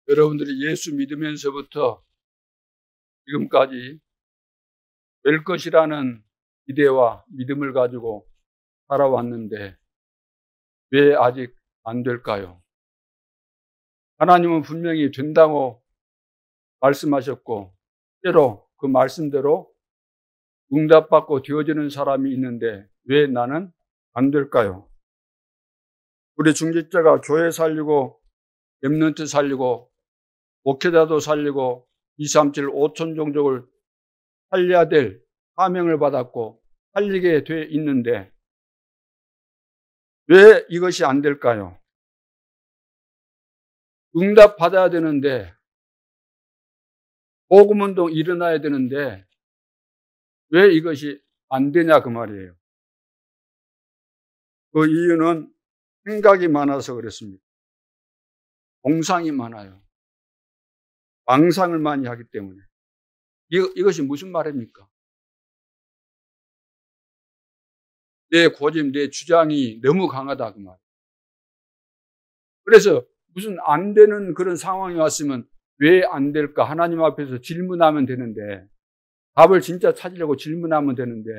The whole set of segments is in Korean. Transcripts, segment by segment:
여러분들이 예수 믿으면서부터 지금까지 될 것이라는 기대와 믿음을 가지고 살아왔는데 왜 아직 안 될까요? 하나님은 분명히 된다고 말씀하셨고 때로 그 말씀대로 응답받고 되어지는 사람이 있는데 왜 나는 안 될까요? 우리 중직자가 교회 살리고 렘넌트 살리고 목회자도 살리고 237 5천 종족을 살려야 될 사명을 받았고 살리게 돼 있는데 왜 이것이 안 될까요? 응답 받아야 되는데 복음운동 일어나야 되는데 왜 이것이 안 되냐 그 말이에요. 그 이유는 생각이 많아서 그렇습니다. 공상이 많아요. 망상을 많이 하기 때문에. 이것이 무슨 말입니까? 내 고집, 내 주장이 너무 강하다 그 말. 그래서 무슨 안 되는 그런 상황이 왔으면 왜 안 될까? 하나님 앞에서 질문하면 되는데 답을 진짜 찾으려고 질문하면 되는데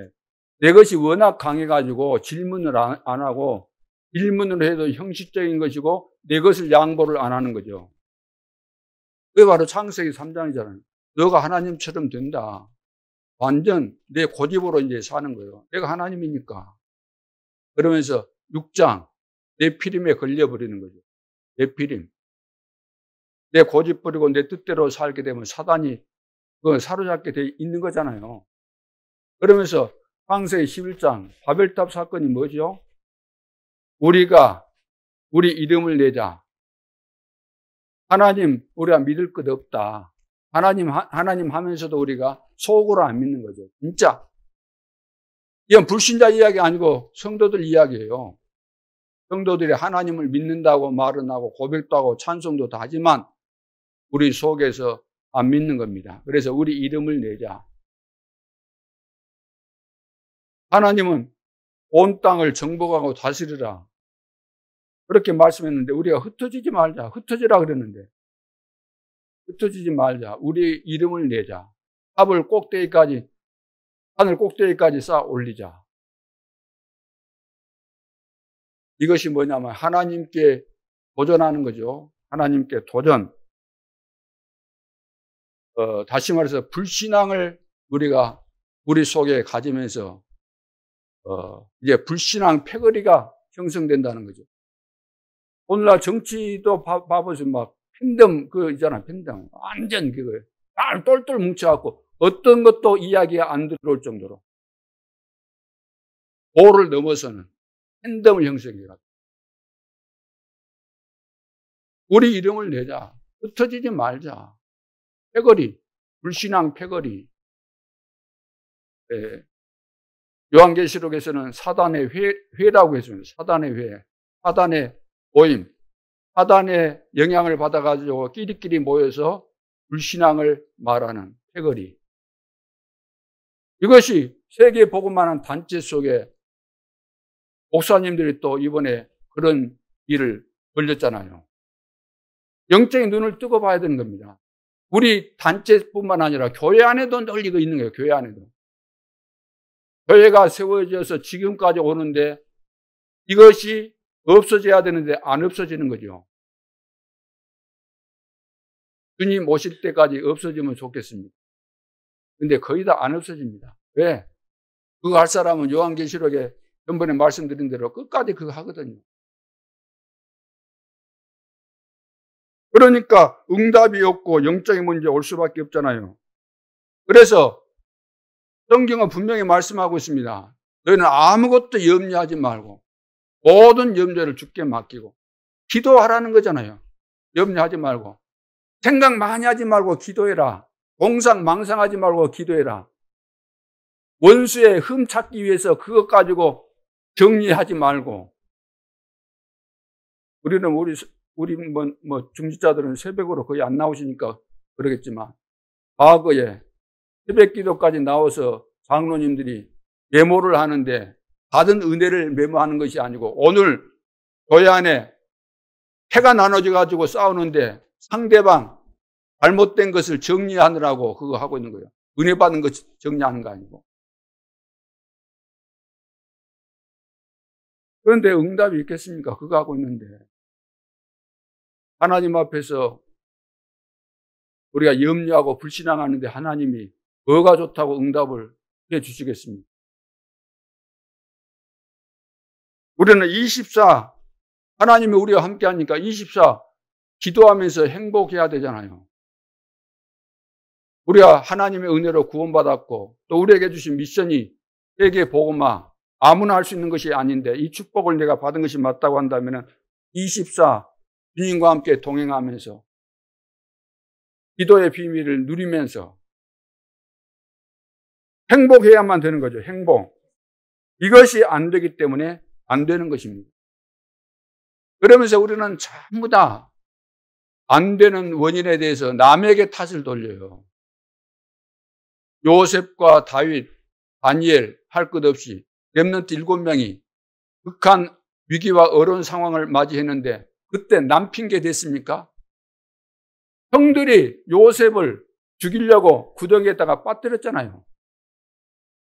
내 것이 워낙 강해가지고 질문을 안 하고 질문을 해도 형식적인 것이고 내 것을 양보를 안 하는 거죠. 그게 바로 창세기 3장이잖아요. 너가 하나님처럼 된다. 완전 내 고집으로 이제 사는 거예요. 내가 하나님이니까. 그러면서 6장 네피림에 걸려버리는 거죠. 네피림. 내 고집 부리고 내 뜻대로 살게 되면 사단이 그걸 사로잡게 돼 있는 거잖아요. 그러면서 창세기 11장 바벨탑 사건이 뭐죠? 우리가 우리 이름을 내자. 하나님 우리가 믿을 것 없다. 하나님 하면서도 우리가 속으로 안 믿는 거죠. 진짜. 이건 불신자 이야기 아니고 성도들 이야기예요. 성도들이 하나님을 믿는다고 말은 하고 고백도 하고 찬송도 다 하지만 우리 속에서 안 믿는 겁니다. 그래서 우리 이름을 내자. 하나님은 온 땅을 정복하고 다스리라. 그렇게 말씀했는데 우리가 흩어지지 말자. 흩어지라 그랬는데 흩어지지 말자. 우리 이름을 내자. 하늘 꼭대기까지 쌓아 올리자. 이것이 뭐냐면 하나님께 도전하는 거죠. 하나님께 도전. 다시 말해서 불신앙을 우리가 우리 속에 가지면서 이제 불신앙 패거리가 형성된다는 거죠. 오늘날 정치도 봐보세요. 막 팬덤 있잖아. 팬덤 완전 그거예요. 똘똘 뭉쳐갖고 어떤 것도 이야기가 안 들어올 정도로 도를 넘어서는 팬덤을 형성해라. 우리 이름을 내자. 흩어지지 말자. 패거리, 불신앙 패거리. 예. 요한계시록에서는 사단의 회라고 했습니다. 사단의 회, 사단의 모임, 사단의 영향을 받아가지고 끼리끼리 모여서 불신앙을 말하는 패거리. 이것이 세계 복음하는 단체 속에 목사님들이 또 이번에 그런 일을 벌렸잖아요. 영적인 눈을 뜨고 봐야 되는 겁니다. 우리 단체뿐만 아니라 교회 안에도 늘 이거 있는 거예요. 교회 안에도. 교회가 세워져서 지금까지 오는데 이것이 없어져야 되는데 안 없어지는 거죠. 주님 오실 때까지 없어지면 좋겠습니다. 근데 거의 다 안 없어집니다. 왜? 그거 할 사람은 요한계시록에 전번에 말씀드린 대로 끝까지 그거 하거든요. 그러니까 응답이 없고 영적인 문제 올 수밖에 없잖아요. 그래서 성경은 분명히 말씀하고 있습니다. 너희는 아무것도 염려하지 말고 모든 염려를 주께 맡기고 기도하라는 거잖아요. 염려하지 말고 생각 많이 하지 말고 기도해라. 공상 망상하지 말고 기도해라. 원수의 흠 찾기 위해서 그것 가지고 정리하지 말고. 우리는 우리 중직자들은 새벽으로 거의 안 나오시니까 그러겠지만 과거에 새벽 기도까지 나와서 장로님들이 메모를 하는데 받은 은혜를 메모하는 것이 아니고 오늘 교회 안에 해가 나눠져 가지고 싸우는데 상대방 잘못된 것을 정리하느라고 그거 하고 있는 거예요. 은혜 받은 것 정리하는 거 아니고. 그런데 응답이 있겠습니까? 그거 하고 있는데. 하나님 앞에서 우리가 염려하고 불신앙하는데 하나님이 뭐가 좋다고 응답을 해 주시겠습니까? 우리는 24, 하나님이 우리와 함께 하니까 24 기도하면서 행복해야 되잖아요. 우리가 하나님의 은혜로 구원받았고 또 우리에게 주신 미션이 세계 복음화, 아무나 할 수 있는 것이 아닌데 이 축복을 내가 받은 것이 맞다고 한다면 24 주님과 함께 동행하면서 기도의 비밀을 누리면서 행복해야만 되는 거죠. 행복. 이것이 안 되기 때문에 안 되는 것입니다. 그러면서 우리는 전부 다 안 되는 원인에 대해서 남에게 탓을 돌려요. 요셉과 다윗, 다니엘 할 것 없이 렘넌트 7명이 극한 위기와 어려운 상황을 맞이했는데 그때 남 핑계 됐습니까? 형들이 요셉을 죽이려고 구덩이에다가 빠뜨렸잖아요.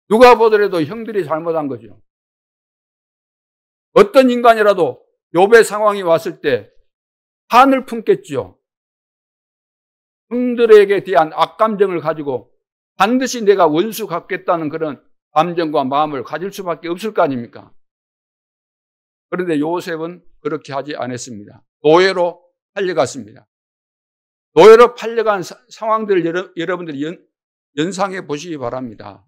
누가 보더라도 형들이 잘못한 거죠. 어떤 인간이라도 욥의 상황이 왔을 때 한을 품겠죠. 형들에게 대한 악감정을 가지고 반드시 내가 원수 갚겠다는 그런 감정과 마음을 가질 수밖에 없을 거 아닙니까? 그런데 요셉은 그렇게 하지 않았습니다. 노예로 팔려갔습니다. 노예로 팔려간 상황들을 여러분들이 연상해 보시기 바랍니다.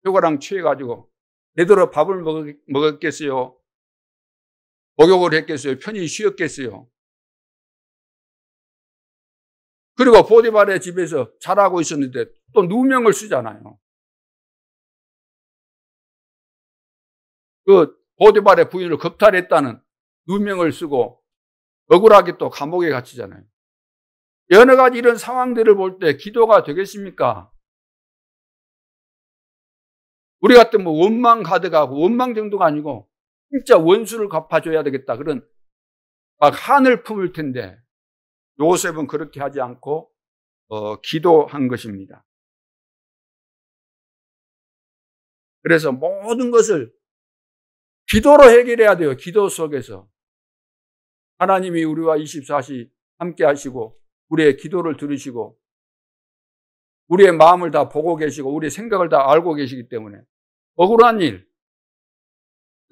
휴가랑 취해가지고 제대로 밥을 먹었겠어요? 목욕을 했겠어요? 편히 쉬었겠어요? 그리고 보디발의 집에서 자라고 있었는데 또 누명을 쓰잖아요. 그 보디발의 부인을 겁탈했다는 누명을 쓰고 억울하게 또 감옥에 갇히잖아요. 여러 가지 이런 상황들을 볼 때 기도가 되겠습니까? 우리 같은 뭐 원망 가득하고 원망 정도가 아니고 진짜 원수를 갚아줘야 되겠다. 그런 막 한을 품을 텐데 요셉은 그렇게 하지 않고 기도한 것입니다. 그래서 모든 것을 기도로 해결해야 돼요. 기도 속에서. 하나님이 우리와 24시 함께 하시고 우리의 기도를 들으시고 우리의 마음을 다 보고 계시고 우리의 생각을 다 알고 계시기 때문에 억울한 일,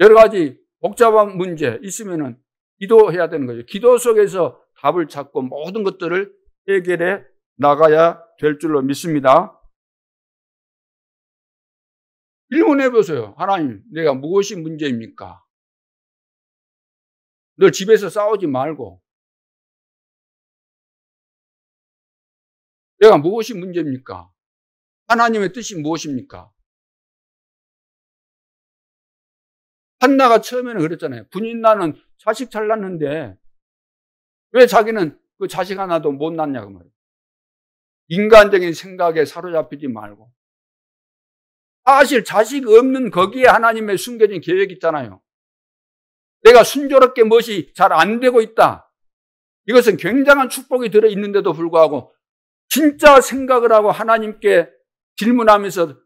여러 가지 복잡한 문제 있으면은 기도해야 되는 거죠. 기도 속에서 답을 찾고 모든 것들을 해결해 나가야 될 줄로 믿습니다. 질문해 보세요. 하나님, 내가 무엇이 문제입니까? 늘 집에서 싸우지 말고 내가 무엇이 문제입니까? 하나님의 뜻이 무엇입니까? 한나가 처음에는 그랬잖아요. 분인나는 자식 잘 낳는데 왜 자기는 그 자식 하나도 못 낳냐고 말이에요. 인간적인 생각에 사로잡히지 말고. 사실 자식 없는 거기에 하나님의 숨겨진 계획이 있잖아요. 내가 순조롭게 무엇이 잘 안 되고 있다. 이것은 굉장한 축복이 들어있는데도 불구하고 진짜 생각을 하고 하나님께 질문하면서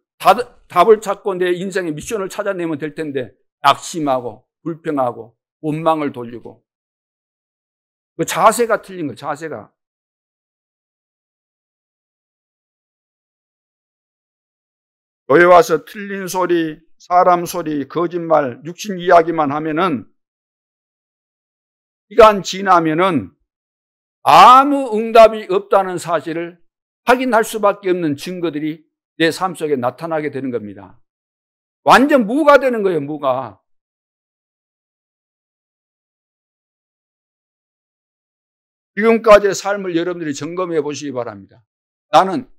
답을 찾고 내 인생의 미션을 찾아내면 될 텐데 낙심하고 불평하고 원망을 돌리고 그 자세가 틀린 거예요. 자세가. 교회 와서 틀린 소리, 사람 소리, 거짓말, 육신 이야기만 하면은 시간 지나면은 아무 응답이 없다는 사실을 확인할 수밖에 없는 증거들이 내 삶 속에 나타나게 되는 겁니다. 완전 무가 되는 거예요, 무가. 지금까지의 삶을 여러분들이 점검해 보시기 바랍니다. 나는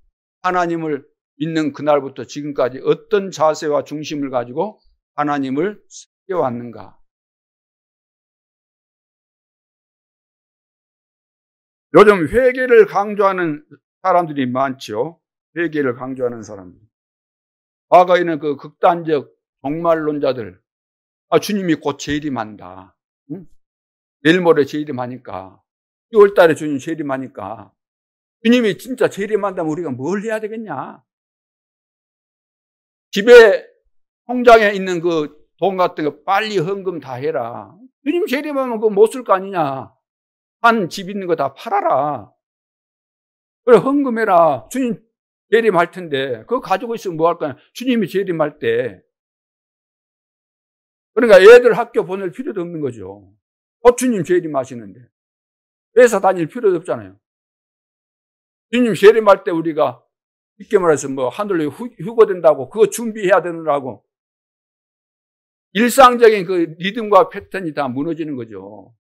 하나님을 믿는 그날부터 지금까지 어떤 자세와 중심을 가지고 하나님을 섬겨왔는가? 요즘 회개를 강조하는 사람들이 많죠. 회개를 강조하는 사람들. 과거에는 그 극단적 종말론자들, 주님이 곧 재림한다. 응? 내일 모레 재림하니까 6월 달에 주님 재림하니까. 주님이 진짜 재림한다면 우리가 뭘 해야 되겠냐? 집에 통장에 있는 그 돈 같은 거 빨리 헌금 다 해라. 주님 재림하면 그거 못 쓸 거 아니냐? 한 집 있는 거 다 팔아라. 그래, 헌금해라. 주님 재림할 텐데 그거 가지고 있으면 뭐 할 거냐? 주님이 재림할 때. 그러니까 애들 학교 보낼 필요도 없는 거죠. 주님 재림하시는데 회사 다닐 필요도 없잖아요. 주님 재림할 때 우리가 쉽게 말해서 뭐 하늘로 휴거 된다고 그거 준비해야 되느라고 일상적인 그 리듬과 패턴이 다 무너지는 거죠.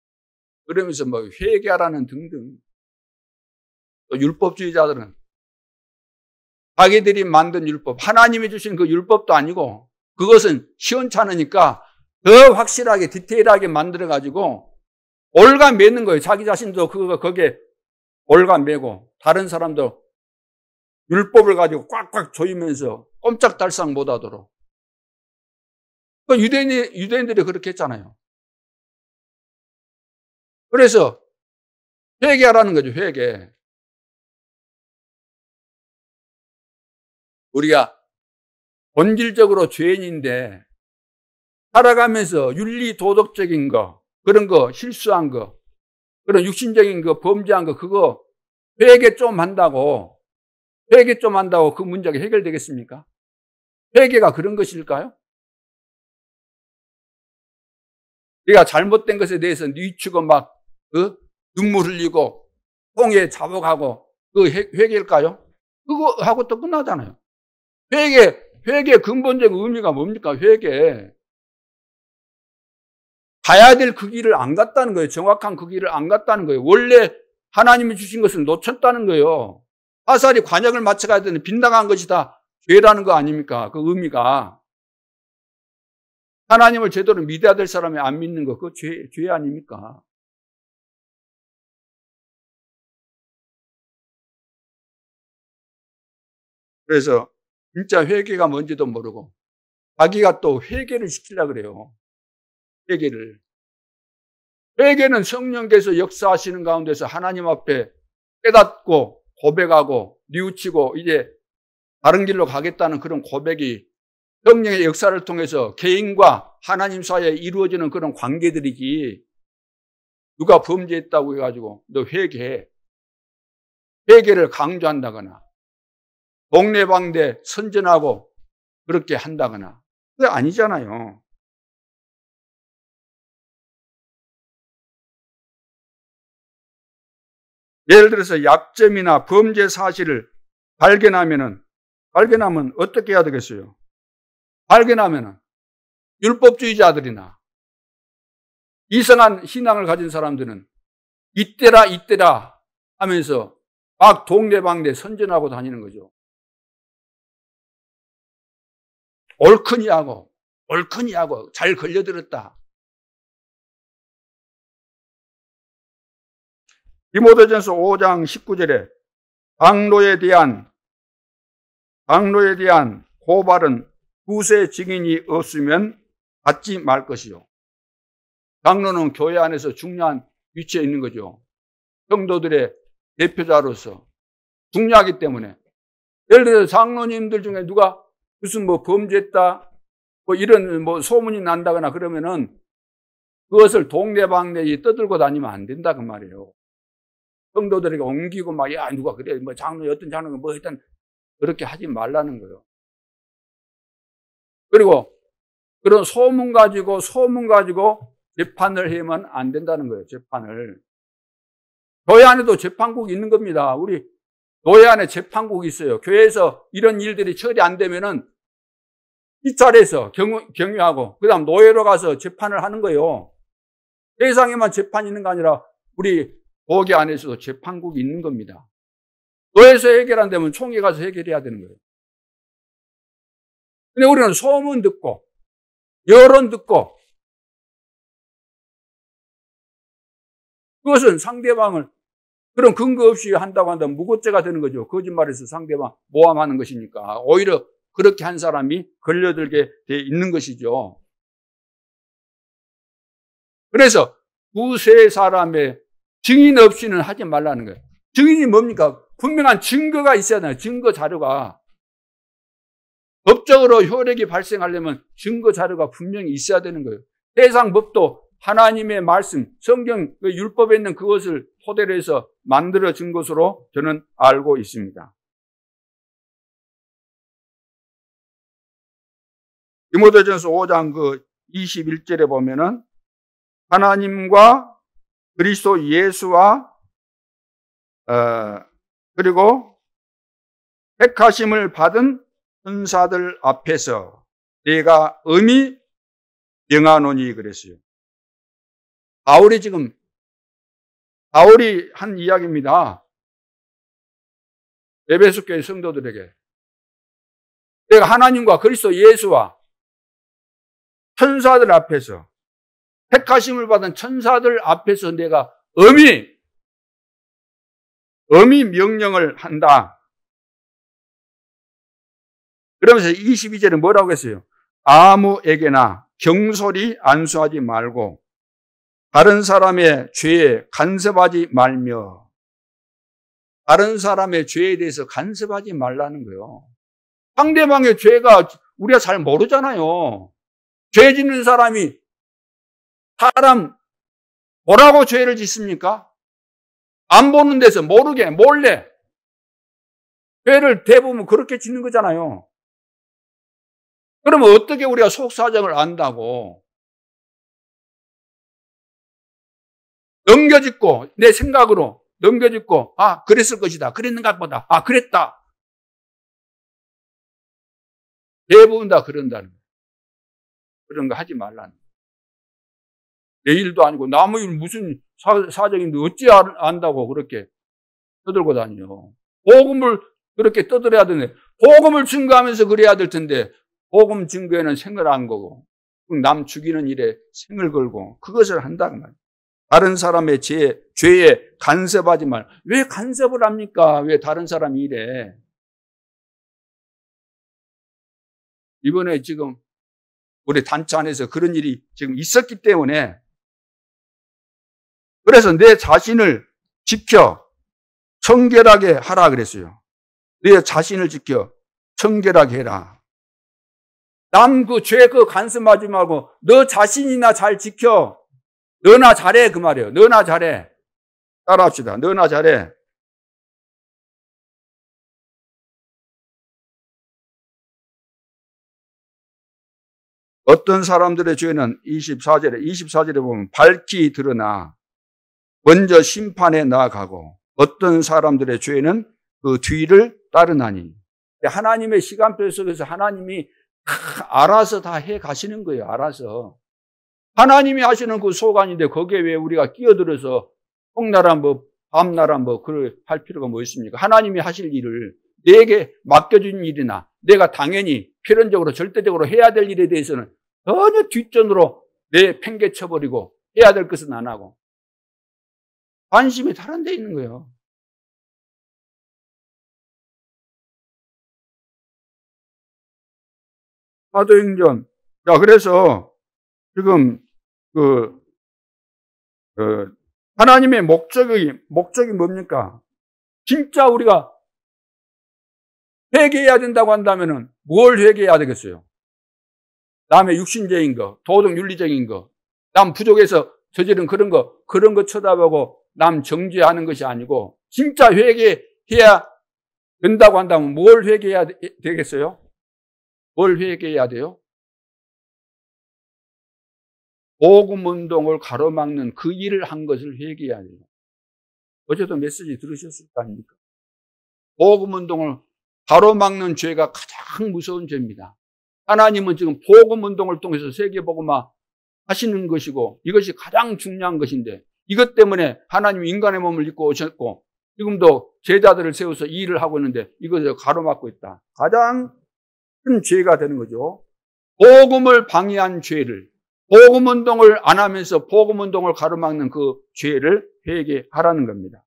그러면서 뭐 회개하라는 등등. 또 율법주의자들은 자기들이 만든 율법, 하나님이 주신 그 율법도 아니고 그것은 시원찮으니까 더 확실하게 디테일하게 만들어가지고 올가매는 거예요. 자기 자신도 거기에 올가매고 다른 사람도 율법을 가지고 꽉꽉 조이면서 꼼짝달싹 못하도록. 유대인들이 그렇게 했잖아요. 그래서 회개하라는 거죠. 회개. 우리가 본질적으로 죄인인데 살아가면서 윤리 도덕적인 거, 그런 거 실수한 거, 그런 육신적인 거 범죄한 거 그거 회개 좀 한다고 그 문제가 해결되겠습니까? 회개가 그런 것일까요? 우리가 잘못된 것에 대해서 뉘우치고 막 눈물 흘리고 통에 자복하고 그 회개일까요? 그거 하고 또 끝나잖아요. 회개 근본적 의미가 뭡니까? 회개. 가야 될 그 길을 안 갔다는 거예요. 정확한 그 길을 안 갔다는 거예요. 원래 하나님이 주신 것을 놓쳤다는 거예요. 화살이 관역을 맞춰가야 되는데 빗나간 것이 다 죄라는 거 아닙니까? 그 의미가. 하나님을 제대로 믿어야 될 사람이 안 믿는 거, 그거 죄 아닙니까? 그래서 진짜 회개가 뭔지도 모르고 자기가 또 회개를 시키려고 그래요. 회개는 성령께서 역사하시는 가운데서 하나님 앞에 깨닫고 고백하고 뉘우치고 이제 다른 길로 가겠다는 그런 고백이 성령의 역사를 통해서 개인과 하나님 사이에 이루어지는 그런 관계들이지. 누가 범죄했다고 해가지고 너 회개해. 회개를 강조한다거나 동네방네 선전하고 그렇게 한다거나 그게 아니잖아요. 예를 들어서 약점이나 범죄 사실을 발견하면 어떻게 해야 되겠어요? 발견하면 율법주의자들이나 이상한 신앙을 가진 사람들은 이때라 하면서 막 동네방네 선전하고 다니는 거죠. 옳거니 하고 잘 걸려들었다. 디모데전서 5장 19절에 장로에 대한 고발은 구세 증인이 없으면 받지 말 것이요. 장로는 교회 안에서 중요한 위치에 있는 거죠. 성도들의 대표자로서 중요하기 때문에. 예를 들어서 장로님들 중에 누가 무슨 뭐 범죄했다, 뭐 이런 뭐 소문이 난다거나 그러면은 그것을 동네방네에 떠들고 다니면 안 된다 그 말이에요. 성도들에게 옮기고 막 야 누가 그래 뭐 장로 어떤 장로가 뭐 했던 그렇게 하지 말라는 거예요. 그리고 그런 소문 가지고 재판을 하면 안 된다는 거예요. 재판을. 교회 안에도 재판국이 있는 겁니다. 우리 교회 안에 재판국이 있어요. 교회에서 이런 일들이 처리 안 되면은 입찰해서 경유하고 그다음 노예로 가서 재판을 하는 거예요. 세상에만 재판이 있는 거 아니라 우리 교회 안에서도 재판국이 있는 겁니다. 교회에서 해결 안 되면 총회 가서 해결해야 되는 거예요. 근데 우리는 소문 듣고 여론 듣고 그것은 상대방을 그런 근거 없이 한다고 한다면 무고죄가 되는 거죠. 거짓말해서 상대방 모함하는 것이니까 오히려 그렇게 한 사람이 걸려들게 돼 있는 것이죠. 그래서 두세 사람의 증인 없이는 하지 말라는 거예요. 증인이 뭡니까? 분명한 증거가 있어야 돼요. 증거 자료가. 법적으로 효력이 발생하려면 증거 자료가 분명히 있어야 되는 거예요. 세상 법도 하나님의 말씀, 성경, 율법에 있는 그것을 토대로 해서 만들어진 것으로 저는 알고 있습니다. 디모데전서 5장 21절에 보면은 하나님과 그리스도 예수와 그리고 택하심을 받은 천사들 앞에서 내가 엄히 명하노니 그랬어요. 바울이 한 이야기입니다. 에베소 교회 성도들에게 내가 하나님과 그리스도 예수와 천사들 앞에서 택하심을 받은 천사들 앞에서 내가 엄히 명령을 한다. 그러면서 22절에 뭐라고 했어요? 아무에게나 경솔히 안수하지 말고 다른 사람의 죄에 간섭하지 말며, 다른 사람의 죄에 대해서 간섭하지 말라는 거예요. 상대방의 죄가 우리가 잘 모르잖아요. 죄 짓는 사람이 사람 뭐라고 죄를 짓습니까? 안 보는 데서 모르게 몰래 죄를 대부분 그렇게 짓는 거잖아요. 그러면 어떻게 우리가 속사정을 안다고? 넘겨짚고 내 생각으로 넘겨짚고 그랬을 것이다. 그랬는가 보다. 그랬다. 대부분 다 그런다는 거예요. 그런 거 하지 말라는 거예요. 내 일도 아니고 남의 일 무슨 사정인데 어찌 안다고 그렇게 떠들고 다녀. 복음을 그렇게 떠들어야 되는데 복음을 증거하면서 그래야 될 텐데 복음 증거에는 생을 안 거고 남 죽이는 일에 생을 걸고 그것을 한다는 말이에요. 다른 사람의 죄에 간섭하지 말. 왜 간섭을 합니까? 왜 다른 사람이 이래? 이번에 지금 우리 단체 안에서 그런 일이 지금 있었기 때문에 그래서 내 자신을 지켜 청결하게 하라 그랬어요. 내 자신을 지켜 청결하게 해라. 남 죄 간섭하지 말고 너 자신이나 잘 지켜. 너나 잘해 그 말이에요. 너나 잘해. 따라합시다. 너나 잘해. 어떤 사람들의 죄는 24절에 보면 밝히 드러나 먼저 심판에 나아가고 어떤 사람들의 죄는 그 뒤를 따르나니. 하나님의 시간표 속에서 하나님이 알아서 다 해 가시는 거예요. 알아서. 하나님이 하시는 그 소관인데 거기에 왜 우리가 끼어들어서 홍나라 밤나라 그걸 할 필요가 뭐 있습니까? 하나님이 하실 일을 내게 맡겨준 일이나 내가 당연히 필연적으로 절대적으로 해야 될 일에 대해서는 전혀 뒷전으로 팽개쳐버리고 해야 될 것은 안 하고 관심이 다른 데 있는 거예요. 사도행전. 그래서 지금 하나님의 목적이 뭡니까? 진짜 우리가 회개해야 된다고 한다면은 뭘 회개해야 되겠어요? 남의 육신적인 거, 도덕 윤리적인 거, 남 부족해서 저지른 그런 거 쳐다보고 남 정죄하는 것이 아니고 진짜 회개해야 된다고 한다면 뭘 회개해야 되겠어요? 뭘 회개해야 돼요? 복음운동을 가로막는 그 일을 한 것을 회개해야 돼요. 어제도 메시지 들으셨을 거 아닙니까? 복음운동을 가로막는 죄가 가장 무서운 죄입니다. 하나님은 지금 복음운동을 통해서 세계복음화 하시는 것이고 이것이 가장 중요한 것인데 이것 때문에 하나님이 인간의 몸을 입고 오셨고 지금도 제자들을 세워서 이 일을 하고 있는데 이것을 가로막고 있다. 가장 큰 죄가 되는 거죠. 복음을 방해한 죄를, 복음운동을 안 하면서 복음운동을 가로막는 그 죄를 회개하라는 겁니다.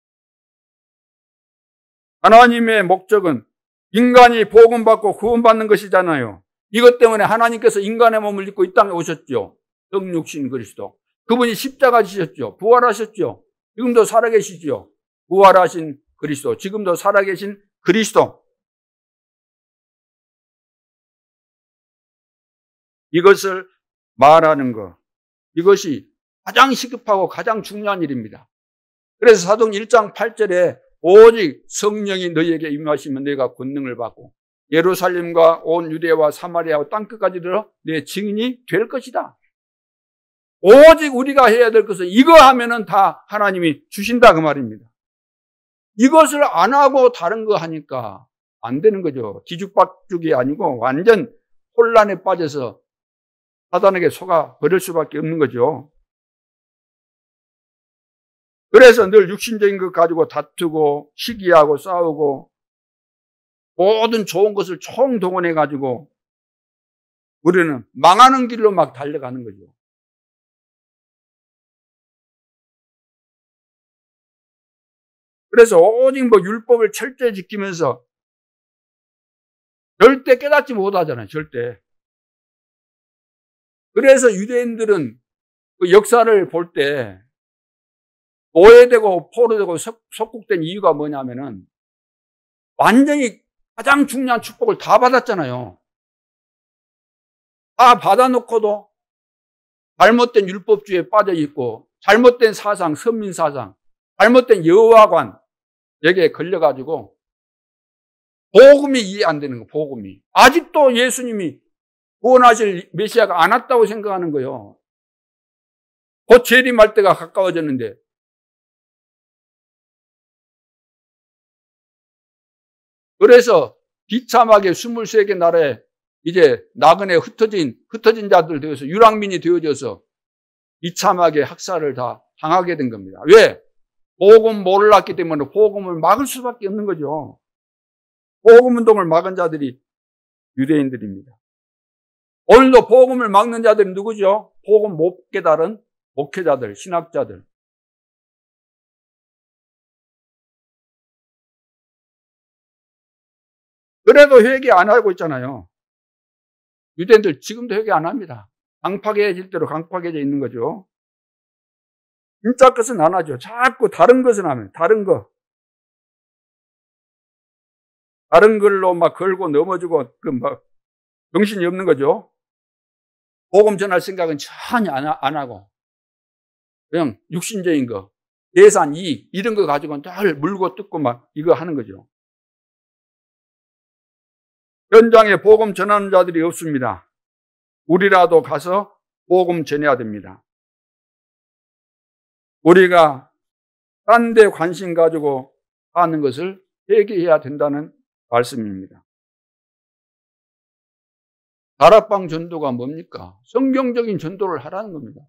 하나님의 목적은 인간이 복음받고 구원받는 것이잖아요. 이것 때문에 하나님께서 인간의 몸을 입고 이 땅에 오셨죠. 성육신 그리스도. 그분이 십자가 지셨죠. 부활하셨죠. 지금도 살아계시죠. 부활하신 그리스도, 지금도 살아계신 그리스도. 이것을 말하는 것, 이것이 가장 시급하고 가장 중요한 일입니다. 그래서 사도행 1장 8절에 오직 성령이 너희에게 임하시면 너희가 권능을 받고 예루살렘과 온 유대와 사마리아와 땅끝까지 들어 내 증인이 될 것이다. 오직 우리가 해야 될 것은 이거 하면은 다 하나님이 주신다 그 말입니다. 이것을 안 하고 다른 거 하니까 안 되는 거죠. 뒤죽박죽이 아니고 완전 혼란에 빠져서 사단에게 속아 버릴 수밖에 없는 거죠. 그래서 늘 육신적인 것 가지고 다투고 시기하고 싸우고 모든 좋은 것을 총동원해 가지고 우리는 망하는 길로 막 달려가는 거죠. 그래서 오직 율법을 철저히 지키면서 절대 깨닫지 못하잖아요. 절대. 그래서 유대인들은 그 역사를 볼 때 오해되고 포로되고 속국된 이유가 뭐냐면은 완전히 가장 중요한 축복을 다 받았잖아요. 다 받아놓고도 잘못된 율법주의에 빠져 있고 잘못된 사상, 선민 사상, 잘못된 여호와관 여기에 걸려가지고 복음이 이해 안 되는 거예요. 복음이. 아직도 예수님이 구원하실 메시아가 안 왔다고 생각하는 거예요. 곧 재림할 때가 가까워졌는데 그래서 비참하게 23개 나라에 이제 나그네 흩어진 자들 되어서 유랑민이 되어져서 비참하게 학살을 다 당하게 된 겁니다. 왜? 복음 몰랐기 때문에 복음을 막을 수밖에 없는 거죠. 복음 운동을 막은 자들이 유대인들입니다. 오늘도 복음을 막는 자들은 누구죠? 복음 못 깨달은 목회자들, 신학자들. 그래도 회개 안 하고 있잖아요. 유대인들 지금도 회개 안 합니다. 강팍해질 대로 강팍해져 있는 거죠. 진짜 것은 안 하죠. 자꾸 다른 것은 하면 다른 거. 다른 걸로 막 걸고 넘어지고 정신이 없는 거죠. 복음 전할 생각은 전혀 안 하고 그냥 육신적인 거, 예산, 이익 이런 거 가지고 늘 물고 뜯고 막 이거 하는 거죠. 현장에 복음 전하는 자들이 없습니다. 우리라도 가서 복음 전해야 됩니다. 우리가 딴 데 관심 가지고 하는 것을 회개해야 된다는 말씀입니다. 다락방 전도가 뭡니까? 성경적인 전도를 하라는 겁니다.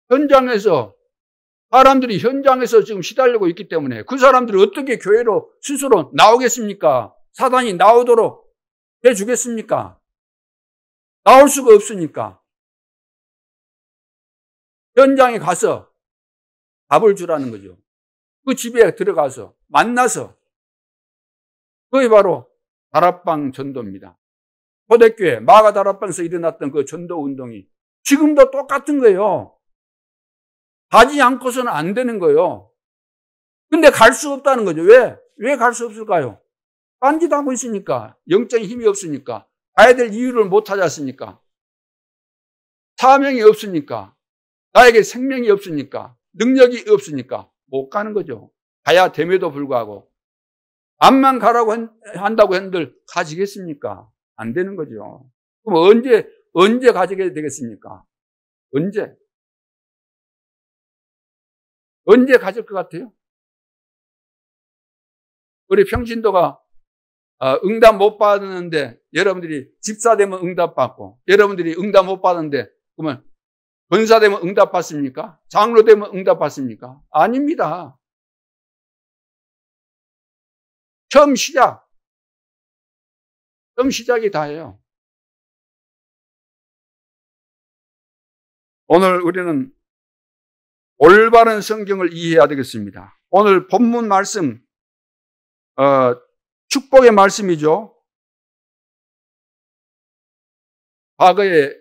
현장에서 사람들이 현장에서 지금 시달리고 있기 때문에 그 사람들이 어떻게 교회로 스스로 나오겠습니까? 사단이 나오도록 해주겠습니까? 나올 수가 없으니까 현장에 가서 답을 주라는 거죠. 그 집에 들어가서 만나서 그게 바로 다락방 전도입니다. 초대교회 마가 다락방에서 일어났던 그 전도 운동이 지금도 똑같은 거예요. 가지 않고서는 안 되는 거예요. 근데 갈 수 없다는 거죠. 왜? 왜 갈 수 없을까요? 딴짓하고 있으니까. 영적인 힘이 없으니까. 가야 될 이유를 못 찾았으니까. 사명이 없으니까. 나에게 생명이 없으니까. 능력이 없으니까. 못 가는 거죠. 가야 됨에도 불구하고. 암만 가라고 한다고 한들 가지겠습니까? 안 되는 거죠. 그럼 언제 가지게 되겠습니까? 언제 가질 것 같아요? 우리 평신도가 응답 못 받았는데 여러분들이 집사 되면 응답 받고 여러분들이 응답 못 받았는데 그러면 권사 되면 응답 받습니까? 장로 되면 응답 받습니까? 아닙니다. 처음 시작이 다예요. 오늘 우리는 올바른 성경을 이해해야 되겠습니다. 오늘 본문 말씀 축복의 말씀이죠. 과거에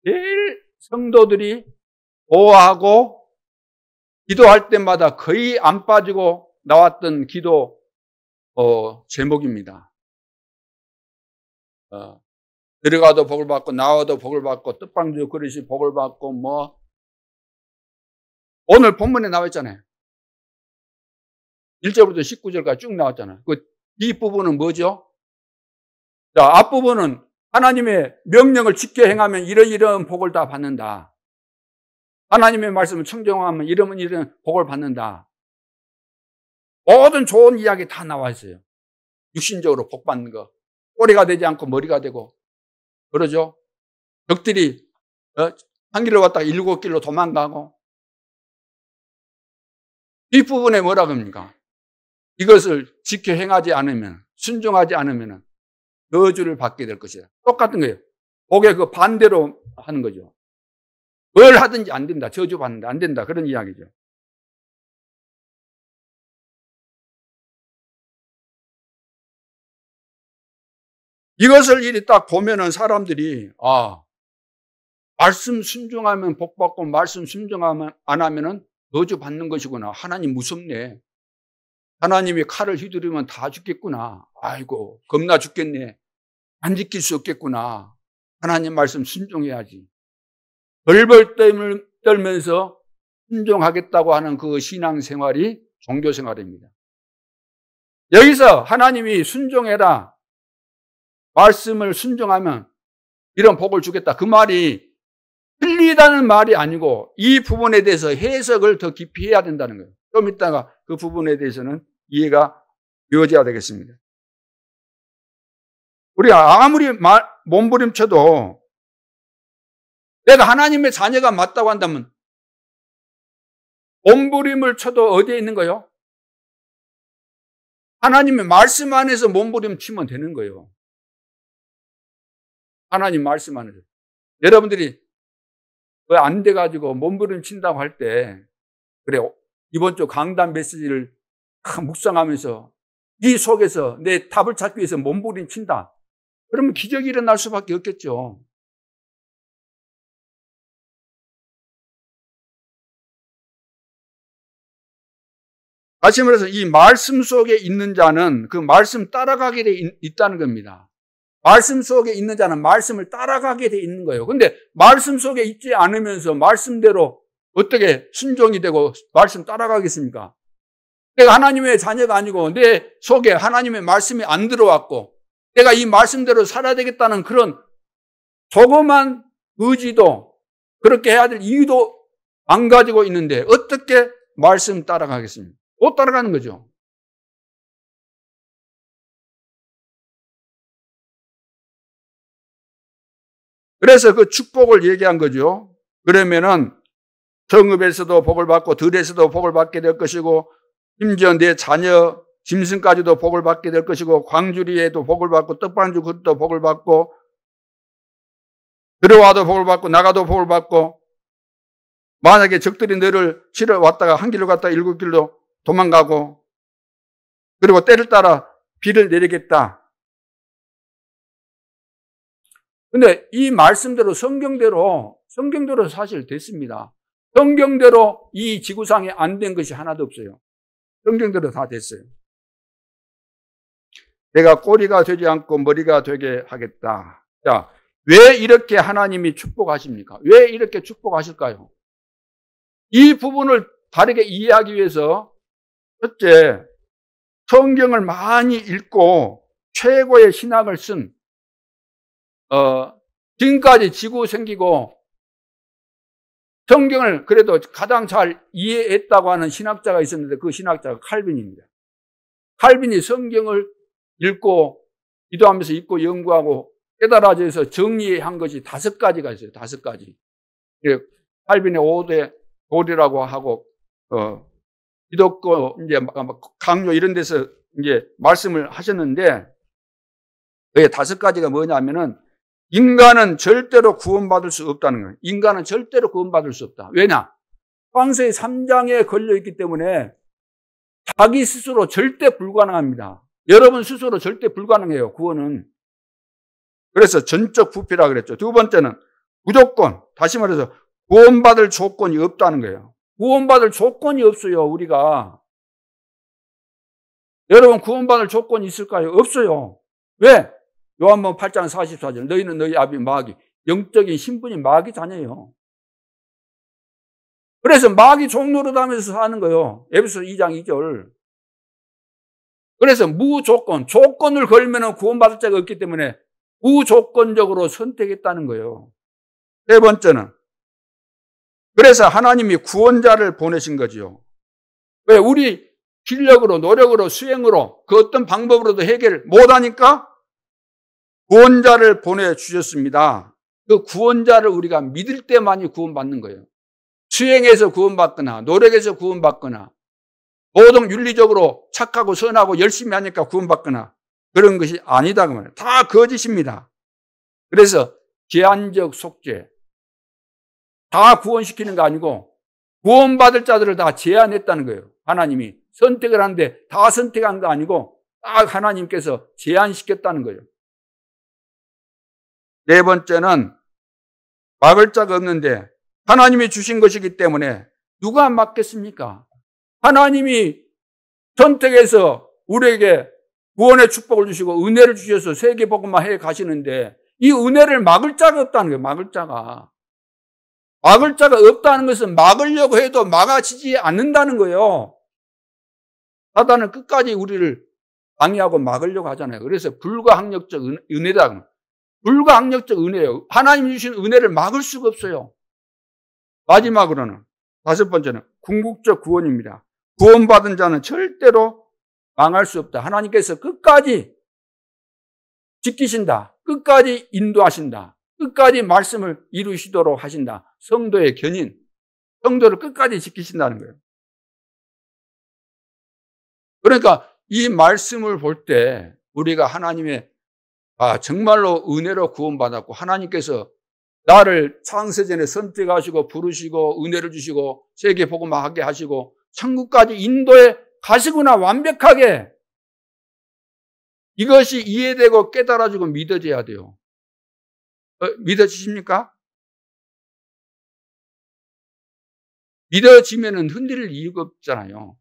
제일 성도들이 보호하고 기도할 때마다 거의 안 빠지고 나왔던 기도 제목입니다. 들어가도 복을 받고 나와도 복을 받고 떡방주 그릇이 복을 받고 뭐 오늘 본문에 나와 있잖아요. 1절부터 19절까지 쭉 나왔잖아요. 그 뒷부분은 뭐죠? 자, 앞부분은 하나님의 명령을 지켜 행하면 이런 복을 다 받는다. 하나님의 말씀을 청정하면 이런 복을 받는다. 모든 좋은 이야기 다 나와 있어요. 육신적으로 복 받는 거. 꼬리가 되지 않고 머리가 되고 그러죠. 적들이 한 길로 갔다가 7길로 도망가고. 뒷부분에 뭐라 그럽니까? 이것을 지켜 행하지 않으면, 순종하지 않으면 저주를 받게 될 것이다. 똑같은 거예요. 복의 그 반대로 하는 거죠. 뭘 하든지 안 된다. 저주 받는다. 안 된다. 그런 이야기죠. 이것을 이리 딱 보면은 사람들이, 말씀 순종하면 복 받고 말씀 순종하면 안 하면은 저주 받는 것이구나. 하나님 무섭네. 하나님이 칼을 휘두르면 다 죽겠구나. 아이고, 겁나 죽겠네. 안 지킬 수 없겠구나. 하나님 말씀 순종해야지. 벌벌 떨면서 순종하겠다고 하는 그 신앙생활이 종교생활입니다. 여기서 하나님이 순종해라. 말씀을 순종하면 이런 복을 주겠다. 그 말이 틀리다는 말이 아니고 이 부분에 대해서 해석을 더 깊이 해야 된다는 거예요. 좀 이따가 그 부분에 대해서는 이해가 되어져야 되겠습니다. 우리가 아무리 몸부림쳐도 내가 하나님의 자녀가 맞다고 한다면 몸부림을 쳐도 어디에 있는 거예요? 하나님의 말씀 안에서 몸부림치면 되는 거예요. 하나님 말씀 안에서. 여러분들이 왜 안 돼가지고 몸부림친다고 할 때 그래 이번 주 강단 메시지를 묵상하면서 이 속에서 내 답을 찾기 위해서 몸부림친다. 그러면 기적이 일어날 수밖에 없겠죠. 다시 말해서 이 말씀 속에 있는 자는 그 말씀 따라가게 돼 있다는 겁니다. 말씀 속에 있는 자는 말씀을 따라가게 돼 있는 거예요. 근데 말씀 속에 있지 않으면서 말씀대로 어떻게 순종이 되고 말씀 따라가겠습니까? 내가 하나님의 자녀가 아니고 내 속에 하나님의 말씀이 안 들어왔고 내가 이 말씀대로 살아야 되겠다는 그런 조그만 의지도 그렇게 해야 될 이유도 안 가지고 있는데 어떻게 말씀 따라가겠습니까? 못 따라가는 거죠. 그래서 그 축복을 얘기한 거죠. 그러면은 성읍에서도 복을 받고 들에서도 복을 받게 될 것이고 심지어 내 자녀 짐승까지도 복을 받게 될 것이고 광주리에도 복을 받고 떡반주 그릇도 복을 받고 들어와도 복을 받고 나가도 복을 받고 만약에 적들이 너를 치러 왔다가 한 길로 갔다가 7길로 도망가고 그리고 때를 따라 비를 내리겠다. 근데 이 말씀대로 성경대로 사실 됐습니다. 성경대로 이 지구상에 안 된 것이 하나도 없어요. 성경대로 다 됐어요. 내가 꼬리가 되지 않고 머리가 되게 하겠다. 자, 왜 이렇게 하나님이 축복하십니까? 왜 이렇게 축복하실까요? 이 부분을 다르게 이해하기 위해서 첫째, 성경을 많이 읽고 최고의 신학을 쓴 지금까지 지구 생기고 성경을 그래도 가장 잘 이해했다고 하는 신학자가 있었는데 그 신학자가 칼빈입니다. 칼빈이 성경을 읽고 기도하면서 읽고 연구하고 깨달아져서 정리한 것이 5가지가 있어요. 5가지. 칼빈의 5대 도리라고 하고 기독교 이제 강요 이런 데서 이제 말씀을 하셨는데 그게 5가지가 뭐냐면은 인간은 절대로 구원받을 수 없다는 거예요. 인간은 절대로 구원받을 수 없다. 왜냐? 창세기 3장에 걸려있기 때문에 자기 스스로 절대 불가능합니다. 여러분 스스로 절대 불가능해요. 구원은. 그래서 전적 부패라 그랬죠. 두 번째는 무조건 다시 말해서 구원받을 조건이 없다는 거예요. 구원받을 조건이 없어요, 우리가. 여러분, 구원받을 조건이 있을까요? 없어요. 왜? 요한복음 8장 44절. 너희는 너희 아비 마귀, 영적인 신분이 마귀 자녀예요. 그래서 마귀 종노릇하면서 사는 거예요. 에베소 2장 2절. 그래서 무조건, 조건을 걸면 구원받을 자가 없기 때문에 무조건적으로 선택했다는 거예요. 세 번째는, 그래서 하나님이 구원자를 보내신 거죠. 왜? 우리 실력으로, 노력으로, 수행으로 그 어떤 방법으로도 해결 못하니까 구원자를 보내주셨습니다. 그 구원자를 우리가 믿을 때만이 구원받는 거예요. 수행해서 구원받거나 노력해서 구원받거나 모든 윤리적으로 착하고 선하고 열심히 하니까 구원받거나 그런 것이 아니다 그 말이에요. 다 거짓입니다. 그래서 제한적 속죄, 다 구원시키는 거 아니고 구원받을 자들을 다 제한했다는 거예요. 하나님이 선택을 하는데 다 선택한 거 아니고 딱 하나님께서 제한시켰다는 거예요. 네 번째는 막을 자가 없는데 하나님이 주신 것이기 때문에 누가 막겠습니까? 하나님이 선택해서 우리에게 구원의 축복을 주시고 은혜를 주셔서 세계복음화 해 가시는데 이 은혜를 막을 자가 없다는 거예요. 막을 자가. 막을 자가 없다는 것은 막으려고 해도 막아지지 않는다는 거예요. 사단은 끝까지 우리를 방해하고 막으려고 하잖아요. 그래서 불가항력적 은혜다. 불가항력적 은혜예요. 하나님이 주신 은혜를 막을 수가 없어요. 마지막으로는 다섯 번째는 궁극적 구원입니다. 구원받은 자는 절대로 망할 수 없다. 하나님께서 끝까지 지키신다. 끝까지 인도하신다. 끝까지 말씀을 이루시도록 하신다. 성도의 견인, 성도를 끝까지 지키신다는 거예요. 그러니까 이 말씀을 볼 때 우리가 하나님의 정말로 은혜로 구원받았고 하나님께서 나를 창세전에 선택하시고 부르시고 은혜를 주시고 세계복음화하게 하시고 천국까지 인도해 가시구나 완벽하게 이것이 이해되고 깨달아지고 믿어져야 돼요. 믿어지십니까? 믿어지면은 흔들릴 이유가 없잖아요.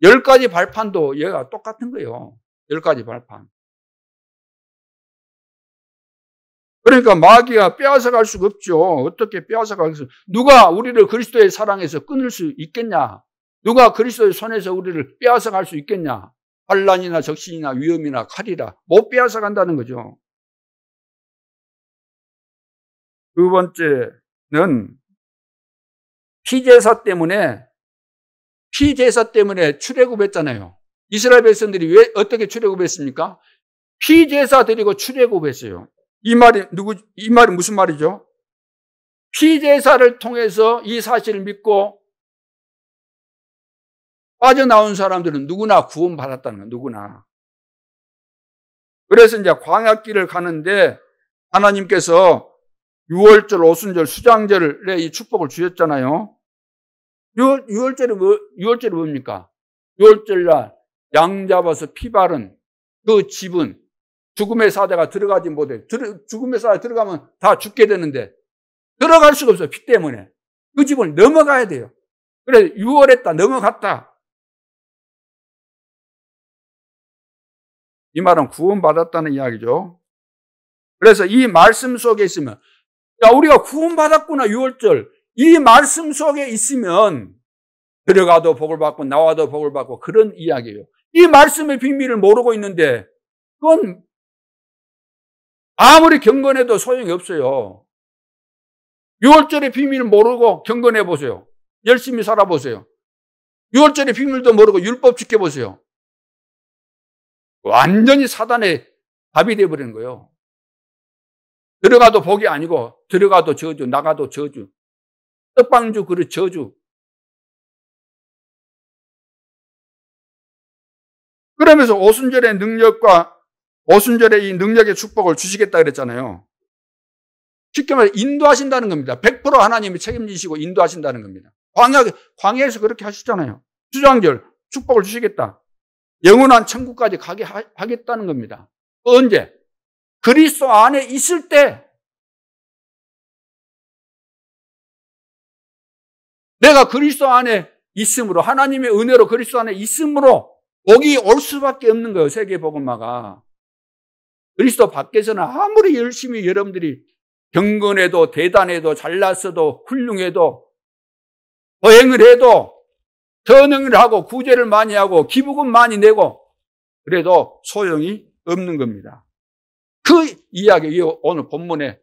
10가지 발판도 얘가 똑같은 거예요. 10가지 발판. 그러니까 마귀가 빼앗아갈 수가 없죠. 어떻게 빼앗아가겠어? 누가 우리를 그리스도의 사랑에서 끊을 수 있겠냐? 누가 그리스도의 손에서 우리를 빼앗아갈 수 있겠냐? 환난이나 적신이나 위험이나 칼이라 못 빼앗아간다는 거죠. 두 번째는 피제사 때문에 출애굽했잖아요. 이스라엘 백성들이 왜 어떻게 출애굽했습니까? 피제사 드리고 출애굽했어요. 이 말이 무슨 말이죠? 피제사를 통해서 이 사실을 믿고 빠져나온 사람들은 누구나 구원받았다는 거예요. 누구나. 그래서 이제 광야길을 가는데 하나님께서 유월절, 오순절, 수장절에 이 축복을 주셨잖아요. 유월절이 뭡니까? 유월절날 양 잡아서 피 바른 그 집은 죽음의 사자가 들어가지 못해. 죽음의 사자 들어가면 다 죽게 되는데 들어갈 수가 없어요. 피 때문에. 그 집을 넘어가야 돼요. 그래 유월했다. 넘어갔다. 이 말은 구원받았다는 이야기죠. 그래서 이 말씀 속에 있으면 우리가 구원받았구나 유월절. 이 말씀 속에 있으면 들어가도 복을 받고 나와도 복을 받고 그런 이야기예요. 이 말씀의 비밀을 모르고 있는데 그건 아무리 경건해도 소용이 없어요. 6월절의 비밀을 모르고 경건해 보세요. 열심히 살아보세요. 6월절의 비밀도 모르고 율법 지켜보세요. 완전히 사단의 답이 되어버리는 거예요. 들어가도 복이 아니고 들어가도 저주, 나가도 저주. 떡방주 그릇 저주. 그러면서 오순절의 이 능력의 축복을 주시겠다 그랬잖아요. 쉽게 말해 인도하신다는 겁니다. 100% 하나님이 책임지시고 인도하신다는 겁니다. 광야에서 그렇게 하시잖아요. 수장절 축복을 주시겠다. 영원한 천국까지 가게 하겠다는 겁니다. 언제? 그리스도 안에 있을 때 내가 그리스도 안에 있으므로, 하나님의 은혜로 그리스도 안에 있으므로 복이 올 수밖에 없는 거예요. 세계복음화가. 그리스도 밖에서는 아무리 열심히 여러분들이 경건해도 대단해도 잘났어도 훌륭해도 보행을 해도 선행을 하고 구제를 많이 하고 기부금 많이 내고 그래도 소용이 없는 겁니다. 그 이야기, 오늘 본문에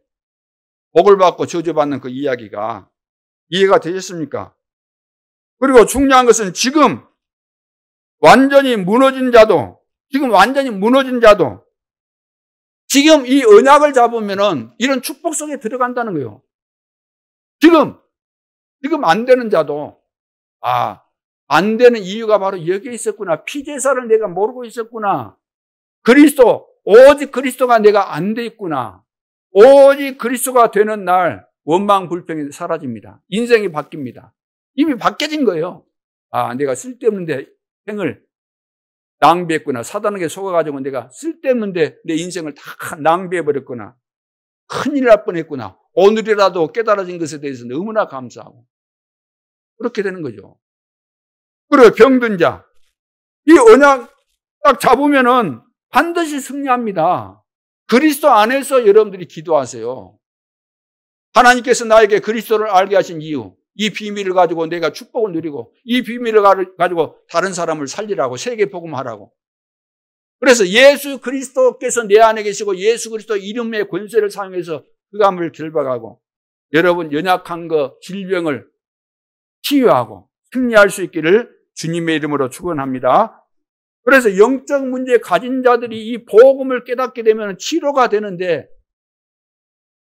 복을 받고 저주받는 그 이야기가 이해가 되셨습니까? 그리고 중요한 것은 지금 완전히 무너진 자도 지금 이 언약을 잡으면은 이런 축복 속에 들어간다는 거예요. 지금 안 되는 자도, 안 되는 이유가 바로 여기에 있었구나. 피제사를 내가 모르고 있었구나. 오직 그리스도가 내가 안 돼 있구나. 오직 그리스도가 되는 날 원망 불평이 사라집니다. 인생이 바뀝니다. 이미 바뀌어진 거예요. 내가 쓸데없는데 생을 낭비했구나. 사단에게 속아가지고 내가 쓸데없는데 내 인생을 다 낭비해버렸구나. 큰일 날 뻔했구나. 오늘이라도 깨달아진 것에 대해서 너무나 감사하고. 그렇게 되는 거죠. 그리고 병든 자. 이 언약 딱 잡으면은 반드시 승리합니다. 그리스도 안에서 여러분들이 기도하세요. 하나님께서 나에게 그리스도를 알게 하신 이유, 이 비밀을 가지고 내가 축복을 누리고 이 비밀을 가지고 다른 사람을 살리라고, 세계 복음하라고. 그래서 예수 그리스도께서 내 안에 계시고 예수 그리스도 이름의 권세를 사용해서 흑암을 결박하고 여러분 연약한 질병을 치유하고 승리할 수 있기를 주님의 이름으로 축원합니다. 그래서 영적 문제 가진 자들이 이 복음을 깨닫게 되면 치료가 되는데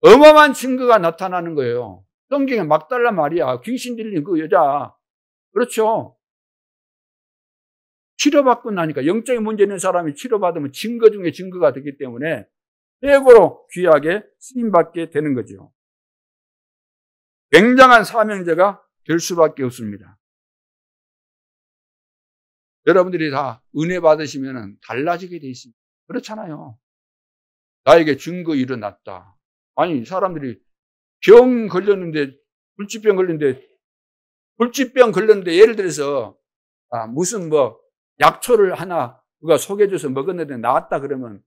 어마어마한 증거가 나타나는 거예요. 성경에 막달라 마리아, 귀신 들린 그 여자, 그렇죠? 치료받고 나니까 영적인 문제 있는 사람이 치료받으면 증거 중에 증거가 되기 때문에 최고로 귀하게 쓰임받게 되는 거죠. 굉장한 사명자가 될 수밖에 없습니다. 여러분들이 다 은혜 받으시면 달라지게 돼 있습니다. 그렇잖아요. 나에게 증거 일어났다. 아니, 사람들이 병 걸렸는데, 불치병 걸렸는데, 예를 들어서, 무슨 약초를 하나 누가 소개해줘서 먹었는데 나았다 그러면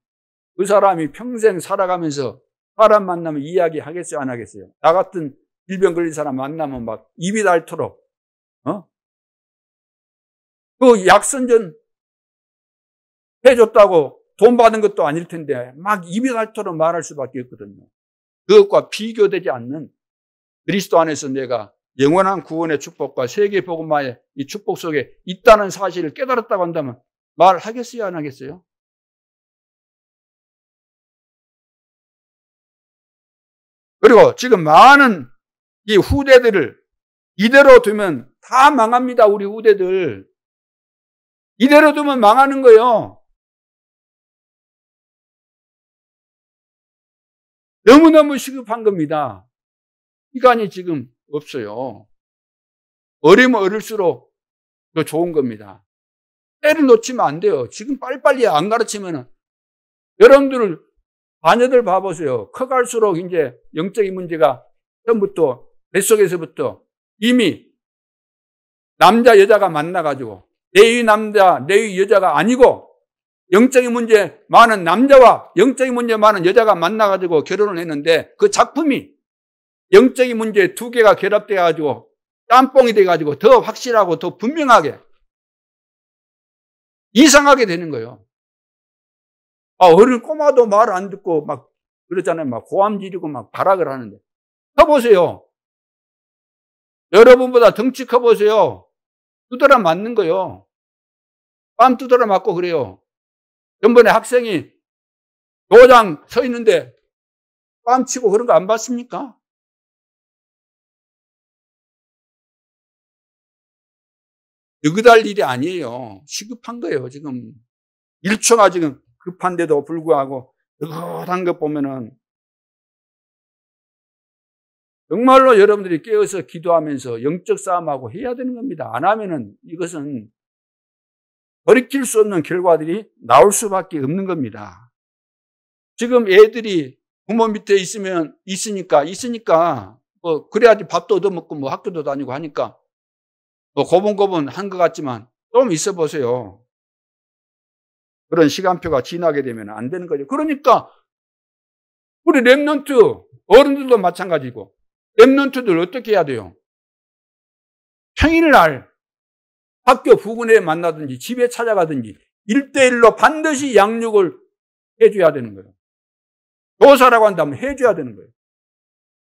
그 사람이 평생 살아가면서 사람 만나면 이야기 하겠어요, 안 하겠어요? 나 같은 질병 걸린 사람 만나면 막 입이 닳도록, 그 약선전 해줬다고 돈 받은 것도 아닐 텐데 막 입이 닳도록 말할 수밖에 없거든요. 그것과 비교되지 않는 그리스도 안에서 내가 영원한 구원의 축복과 세계 복음화의 이 축복 속에 있다는 사실을 깨달았다고 한다면 말하겠어요, 안 하겠어요? 그리고 지금 많은 이 후대들을 이대로 두면 다 망합니다, 우리 후대들. 이대로 두면 망하는 거예요. 너무너무 시급한 겁니다. 시간이 지금 없어요. 어리면 어릴수록 더 좋은 겁니다. 때를 놓치면 안 돼요. 지금 빨리빨리 안 가르치면은 여러분들 자녀들 봐보세요. 커갈수록 이제 영적인 문제가 처음부터 뱃속에서부터 이미 남자 여자가 만나가지고 내의 남자 내의 여자가 아니고 영적인 문제 많은 남자와 영적인 문제 많은 여자가 만나가지고 결혼을 했는데 그 작품이 영적인 문제 두 개가 결합돼가지고 짬뽕이 돼가지고 더 확실하고 더 분명하게 이상하게 되는 거예요. 어린 꼬마도 말 안 듣고 막 그러잖아요. 막 고함 지르고 막 발악을 하는데. 커보세요. 여러분보다 덩치 커보세요. 두드려 맞는 거예요. 뺨 두드려 맞고 그래요. 전번에 학생이 도장 서 있는데 뺨 치고 그런 거 안 봤습니까? 느그달 일이 아니에요. 시급한 거예요. 지금 1초가 지금 급한데도 불구하고 느긋한 것 보면은 정말로 여러분들이 깨어서 기도하면서 영적 싸움하고 해야 되는 겁니다. 안 하면은 이것은 돌이킬 수 없는 결과들이 나올 수밖에 없는 겁니다. 지금 애들이 부모 밑에 있으니까 그래야지 밥도 얻어먹고 학교도 다니고 하니까 고분고분한 것 같지만 좀 있어 보세요. 그런 시간표가 지나게 되면 안 되는 거죠. 그러니까 우리 렘넌트 어른들도 마찬가지고 렘넌트들 어떻게 해야 돼요? 평일날 학교 부근에 만나든지 집에 찾아가든지 1대1로 반드시 양육을 해줘야 되는 거예요. 교사라고 한다면 해줘야 되는 거예요.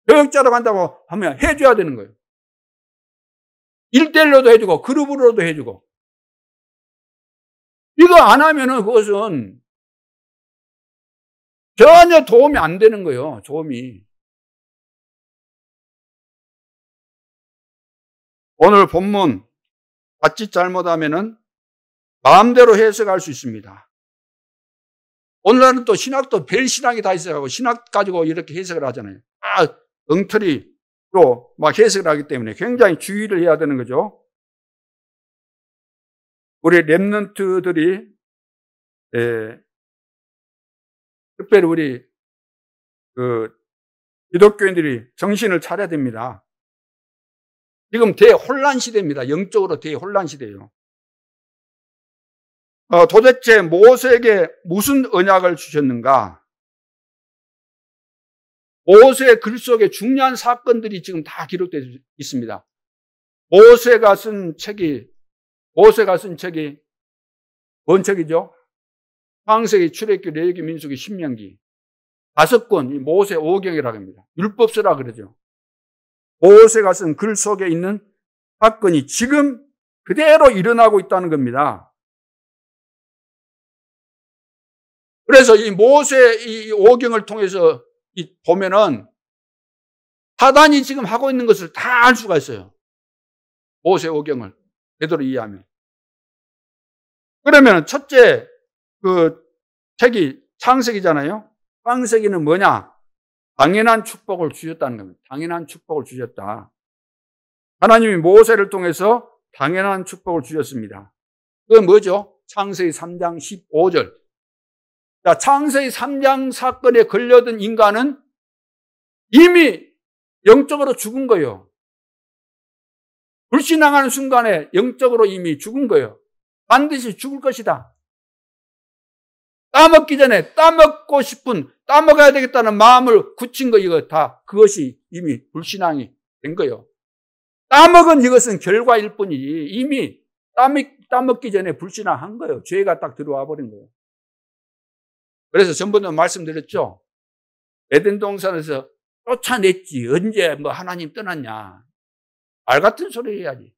교육자라고 한다고 하면 해줘야 되는 거예요. 1대1로도 해주고 그룹으로도 해주고. 이거 안 하면은 그것은 전혀 도움이 안 되는 거예요. 도움이. 오늘 본문 자칫 잘못하면은 마음대로 해석할 수 있습니다. 오늘날은 또 신학도 별 신학이 다 있어가지고 신학 가지고 이렇게 해석을 하잖아요. 엉터리로 막 해석을 하기 때문에 굉장히 주의를 해야 되는 거죠. 우리 렘넌트들이 특별히 우리 기독교인들이 정신을 차려야 됩니다. 지금 대혼란 시대입니다. 영적으로 대혼란 시대예요. 도대체 모세에게 무슨 언약을 주셨는가? 모세의 글 속에 중요한 사건들이 지금 다 기록되어 있습니다. 모세가 쓴 책이 뭔 책이죠? 창세기, 출애굽기, 레위기, 민수기, 신명기 5권, 모세 5경이라고 합니다. 율법서라 그러죠. 모세가 쓴 글 속에 있는 사건이 지금 그대로 일어나고 있다는 겁니다. 그래서 이 모세 이 5경을 통해서 보면은 사단이 지금 하고 있는 것을 다 알 수가 있어요. 모세 5경을 제대로 이해하면. 그러면 첫째 책이 창세기잖아요. 창세기는 뭐냐? 당연한 축복을 주셨다는 겁니다. 당연한 축복을 주셨다. 하나님이 모세를 통해서 당연한 축복을 주셨습니다. 그건 뭐죠? 창세기 3장 15절. 자, 창세기 3장 사건에 걸려든 인간은 이미 영적으로 죽은 거예요. 불신앙하는 순간에 영적으로 이미 죽은 거예요. 반드시 죽을 것이다. 따먹기 전에 따먹어야 되겠다는 마음을 굳힌 거, 이거 다 그것이 이미 불신앙이 된 거예요. 따먹은 이것은 결과일 뿐이지 이미 따먹기 전에 불신앙한 거예요. 죄가 딱 들어와 버린 거예요. 그래서 전번에 말씀드렸죠. 에덴 동산에서 쫓아냈지. 언제 하나님 떠났냐. 말 같은 소리 해야지.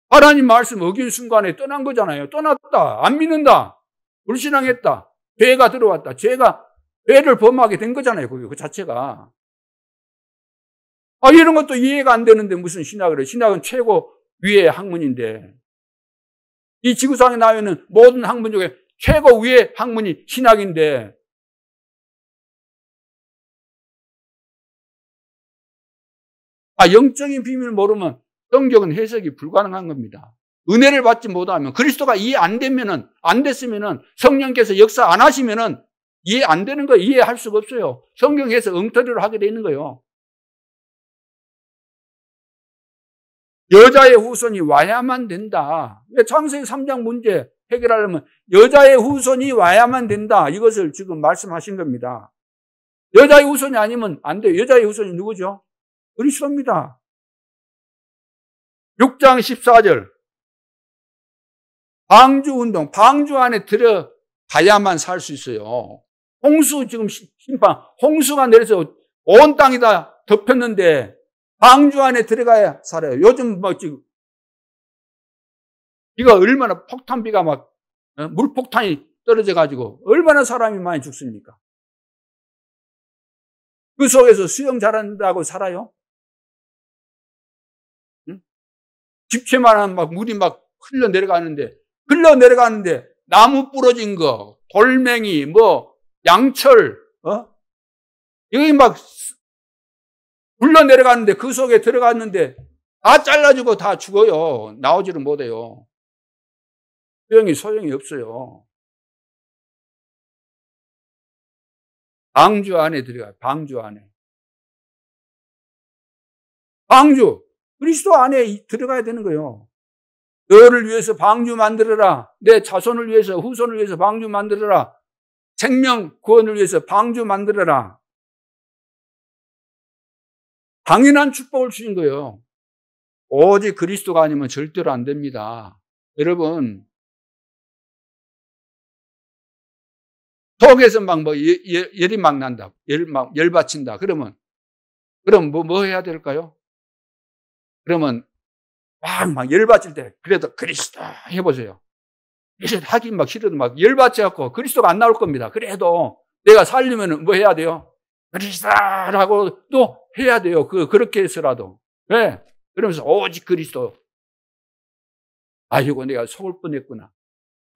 하나님 말씀 어긴 순간에 떠난 거잖아요. 떠났다. 안 믿는다. 불신앙했다. 죄가 들어왔다. 죄를 범하게 된 거잖아요. 그 자체가. 이런 것도 이해가 안 되는데 무슨 신학을 해요. 신학은 최고 위의 학문인데. 이 지구상에 나와 있는 모든 학문 중에 최고 위의 학문이 신학인데. 영적인 비밀을 모르면 성경은 해석이 불가능한 겁니다. 은혜를 받지 못하면, 그리스도가 이해 안 됐으면은, 성령께서 역사 안 하시면은 이해 안 되는 거예요. 이해할 수가 없어요. 성경 해석 엉터리로 하게 되는 거예요. 여자의 후손이 와야만 된다. 창세기 3장 문제 해결하려면 여자의 후손이 와야만 된다. 이것을 지금 말씀하신 겁니다. 여자의 후손이 아니면 안 돼요. 여자의 후손이 누구죠? 그리스도입니다. 6장 14절. 방주운동, 방주 안에 들어가야만 살 수 있어요. 홍수가 내려서 온 땅이 다 덮였는데 방주 안에 들어가야 살아요. 요즘 지금 비가 얼마나 폭탄비가 물폭탄이 떨어져 가지고 얼마나 사람이 많이 죽습니까? 그 속에서 수영 잘한다고 살아요? 응? 집채만한 물이 흘러내려가는데 나무 부러진 거, 돌멩이, 양철, 여기 흘러내려가는데 그 속에 들어갔는데 다 잘라주고 다 죽어요. 나오지를 못해요. 소용이 없어요. 방주 안에 들어가요. 방주 안에. 방주. 그리스도 안에 들어가야 되는 거예요. 너를 위해서 방주 만들어라. 내 자손을 위해서, 후손을 위해서 방주 만들어라. 생명 구원을 위해서 방주 만들어라. 당연한 축복을 주신 거예요. 오직 그리스도가 아니면 절대로 안 됩니다. 여러분, 속에서 막 열이 막 난다. 열 받친다. 그럼 뭐 해야 될까요? 그러면 막 열받칠 때, 그래도 그리스도 해보세요. 하긴 막 싫어도 막 열받쳐갖고 그리스도가 안 나올 겁니다. 그래도 내가 살려면 뭐 해야 돼요? 그리스도라고 또 해야 돼요. 그렇게 해서라도. 왜? 그러면서 오직 그리스도. 아이고, 내가 속을 뻔했구나.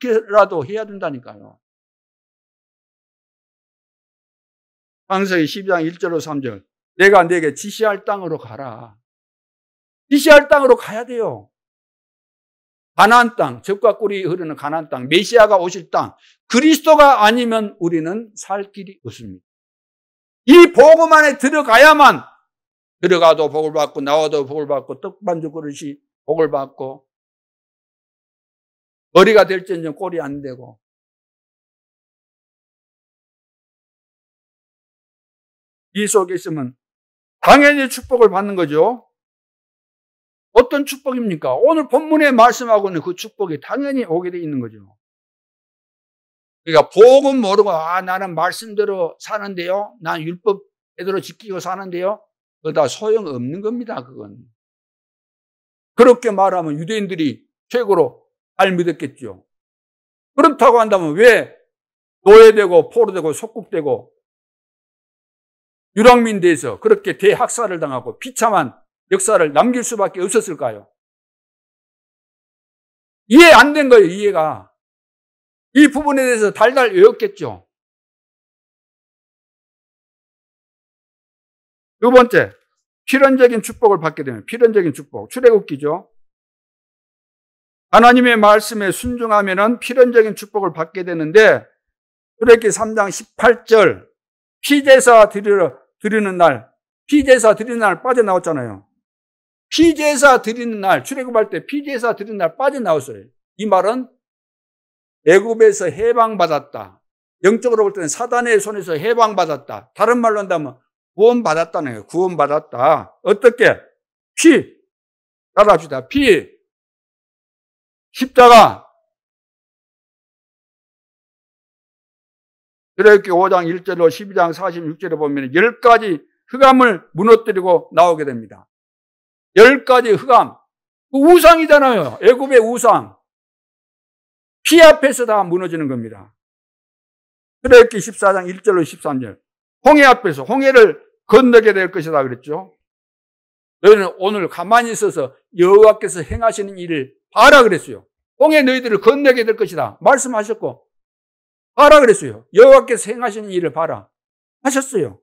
그렇게라도 해야 된다니까요. 창세기 12장 1절로 3절. 내가 네게 지시할 땅으로 가라. 지시할 땅으로 가야 돼요. 가나안 땅, 젖과 꿀이 흐르는 가나안 땅, 메시아가 오실 땅. 그리스도가 아니면 우리는 살 길이 없습니다. 이 복음 안에 들어가야만 들어가도 복을 받고 나와도 복을 받고 떡반죽 그릇이 복을 받고 머리가 될지언정 꼴이 안 되고 이 속에 있으면 당연히 축복을 받는 거죠. 어떤 축복입니까? 오늘 본문에 말씀하고 있는 그 축복이 당연히 오게 돼 있는 거죠. 그러니까 복음 모르고 나는 말씀대로 사는데요. 난 율법 제대로 지키고 사는데요. 그거 다 소용없는 겁니다. 그건. 그렇게 말하면 유대인들이 최고로 잘 믿었겠죠. 그렇다고 한다면 왜 노예되고 포로되고 속국되고 유랑민대에서 그렇게 대학살을 당하고 비참한 역사를 남길 수밖에 없었을까요? 이해 안 된 거예요. 이해가. 이 부분에 대해서 달달 외웠겠죠. 두 번째, 필연적인 축복을 받게 되면 필연적인 축복. 출애굽기죠. 하나님의 말씀에 순종하면은 필연적인 축복을 받게 되는데 출애굽기 3장 18절 피제사 드리는 날 빠져나왔잖아요. 피제사 드리는 날, 출애굽할 때 피제사 드리는 날 빠져나왔어요. 이 말은 애굽에서 해방받았다. 영적으로 볼 때는 사단의 손에서 해방받았다. 다른 말로 한다면 구원받았다는 거예요. 구원받았다. 어떻게? 따라합시다. 십자가. 출애굽기 5장 1절로 12장 46절에 보면 10가지 흑암을 무너뜨리고 나오게 됩니다. 10가지 흑암. 우상이잖아요. 애굽의 우상. 피 앞에서 다 무너지는 겁니다. 출애굽기 14장 1절로 13절. 홍해 앞에서 홍해를 건너게 될 것이다 그랬죠. 너희는 오늘 가만히 있어서 여호와께서 행하시는 일을 봐라 그랬어요. 홍해 너희들을 건너게 될 것이다 말씀하셨고 봐라 그랬어요. 여호와께서 행하시는 일을 봐라 하셨어요.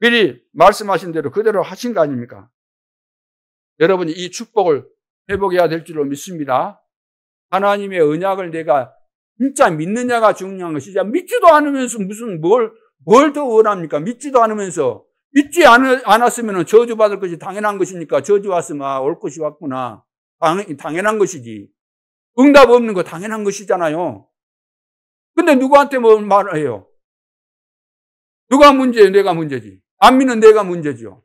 미리 말씀하신 대로 그대로 하신 거 아닙니까? 여러분이 이 축복을 회복해야 될 줄로 믿습니다. 하나님의 언약을 내가 진짜 믿느냐가 중요한 것이지 믿지도 않으면서 무슨 뭘 더 원합니까? 믿지도 않으면서 믿지 않았으면 저주받을 것이 당연한 것이니까 저주 왔으면 올 것이 왔구나. 당연한 것이지. 응답 없는 거 당연한 것이잖아요. 근데 누구한테 뭐 말을 해요? 누가 문제예요? 내가 문제지. 안 믿는 내가 문제죠.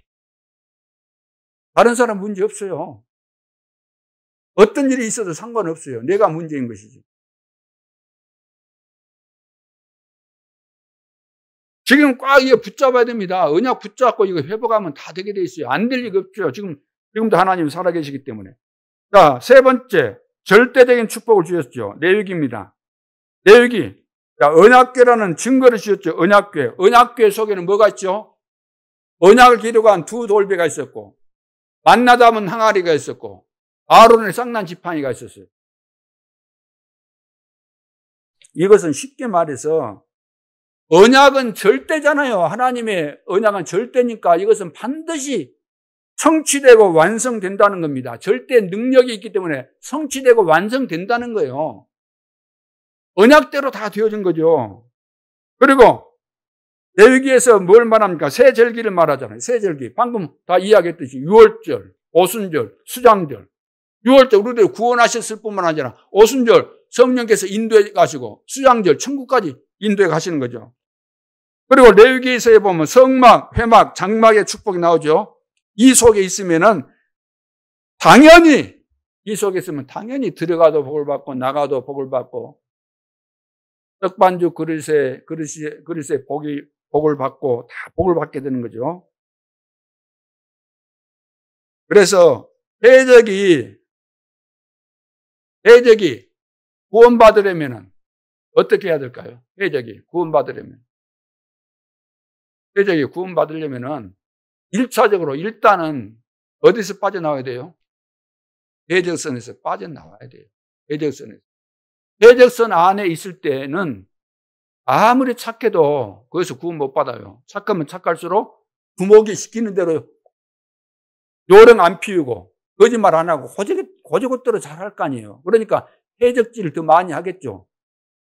다른 사람 문제 없어요. 어떤 일이 있어도 상관없어요. 내가 문제인 것이지. 지금 꽉 이거 붙잡아야 됩니다. 언약 붙잡고 이거 회복하면 다 되게 돼 있어요. 안 될 리가 없죠. 지금도 하나님 살아계시기 때문에. 자, 세 번째. 절대적인 축복을 주셨죠. 레위기입니다. 레위기. 자, 언약궤라는 증거를 주셨죠. 언약궤. 언약궤 속에는 뭐가 있죠? 언약을 기록한 두 돌배가 있었고, 만나 담은 항아리가 있었고, 아론의 쌍난 지팡이가 있었어요. 이것은 쉽게 말해서 언약은 절대잖아요. 하나님의 언약은 절대니까 이것은 반드시 성취되고 완성된다는 겁니다. 절대 능력이 있기 때문에 성취되고 완성된다는 거예요. 언약대로 다 되어진 거죠. 그리고 레위기에서 뭘 말합니까? 새 절기를 말하잖아요. 새 절기. 방금 다 이야기했듯이 유월절, 오순절, 수장절. 유월절 우리들 구원하셨을 뿐만 아니라 오순절 성령께서 인도해 가시고 수장절 천국까지 인도해 가시는 거죠. 그리고 레위기에서 보면 성막, 회막, 장막의 축복이 나오죠. 이 속에 있으면은 당연히 이 속에 있으면 당연히 들어가도 복을 받고 나가도 복을 받고 떡반죽 그릇에 복을 받고 다 복을 받게 되는 거죠. 그래서 해적이 구원받으려면 어떻게 해야 될까요? 해적이 구원받으려면 1차적으로 일단은 어디서 빠져나와야 돼요? 해적선에서 빠져나와야 돼요. 해적선 안에 있을 때는 아무리 착해도 거기서 구원 못 받아요. 착하면 착할수록 부모기 시키는 대로 요령 안 피우고 거짓말 안 하고 고지고대로 잘할 거 아니에요. 그러니까 해적질을 더 많이 하겠죠.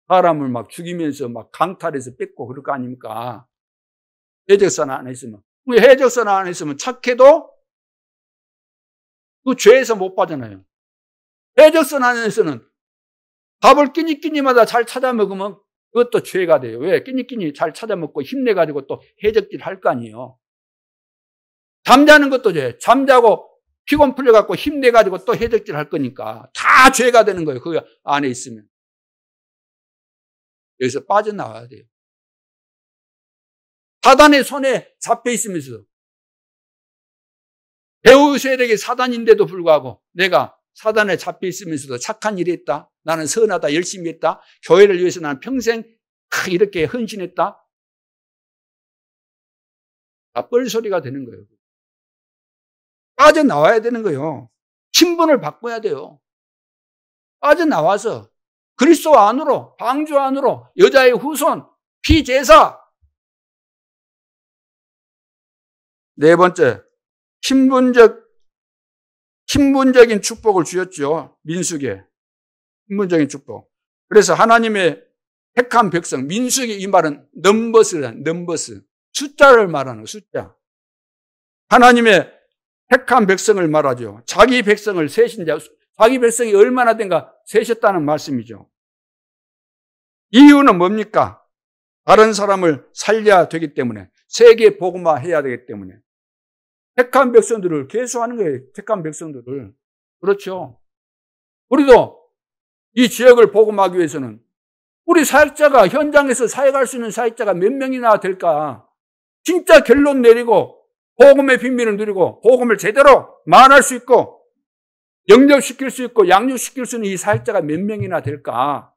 사람을 막 죽이면서 막 강탈해서 뺏고 그럴 거 아닙니까? 해적선 안에 있으면. 해적선 안에 있으면 착해도 그 죄에서 못 빠져나요. 해적선 안에서는 밥을 끼니끼니마다 잘 찾아 먹으면 그것도 죄가 돼요. 왜? 끼니끼니 잘 찾아 먹고 힘내가지고 또 해적질 할 거 아니에요. 잠자는 것도 죄. 잠자고 피곤 풀려갖고 힘내가지고 또 해적질 할 거니까 다 죄가 되는 거예요. 그 안에 있으면. 여기서 빠져나와야 돼요. 사단의 손에 잡혀 있으면서 배우셔야 되게 사단인데도 불구하고 내가 사단에 잡혀 있으면서도 착한 일을 했다. 나는 선하다. 열심히 했다. 교회를 위해서 나는 평생 이렇게 헌신했다. 다 뻘소리가 되는 거예요. 빠져나와야 되는 거예요. 신분을 바꿔야 돼요. 빠져나와서 그리스도 안으로, 방주 안으로, 여자의 후손, 피제사. 네 번째, 신분적인 축복을 주셨죠. 민수기에. 신분적인 축복. 그래서 하나님의 택한 백성, 민수기 이 말은 넘버스. 숫자를 말하는 숫자. 하나님의 택한 백성을 말하죠. 자기 백성을 세신 자, 자기 백성이 얼마나 된가 세셨다는 말씀이죠. 이유는 뭡니까? 다른 사람을 살려야 되기 때문에, 세계 복음화해야 되기 때문에. 택한 백성들을 계수하는 거예요. 택한 백성들을. 그렇죠. 우리도 이 지역을 복음하기 위해서는 우리 사역자가 현장에서 사역할 수 있는 사역자가 몇 명이나 될까? 진짜 결론 내리고 복음의 비밀을 누리고 복음을 제대로 말할 수 있고 영접시킬 수 있고 양육시킬 수 있는 이 사역자가 몇 명이나 될까?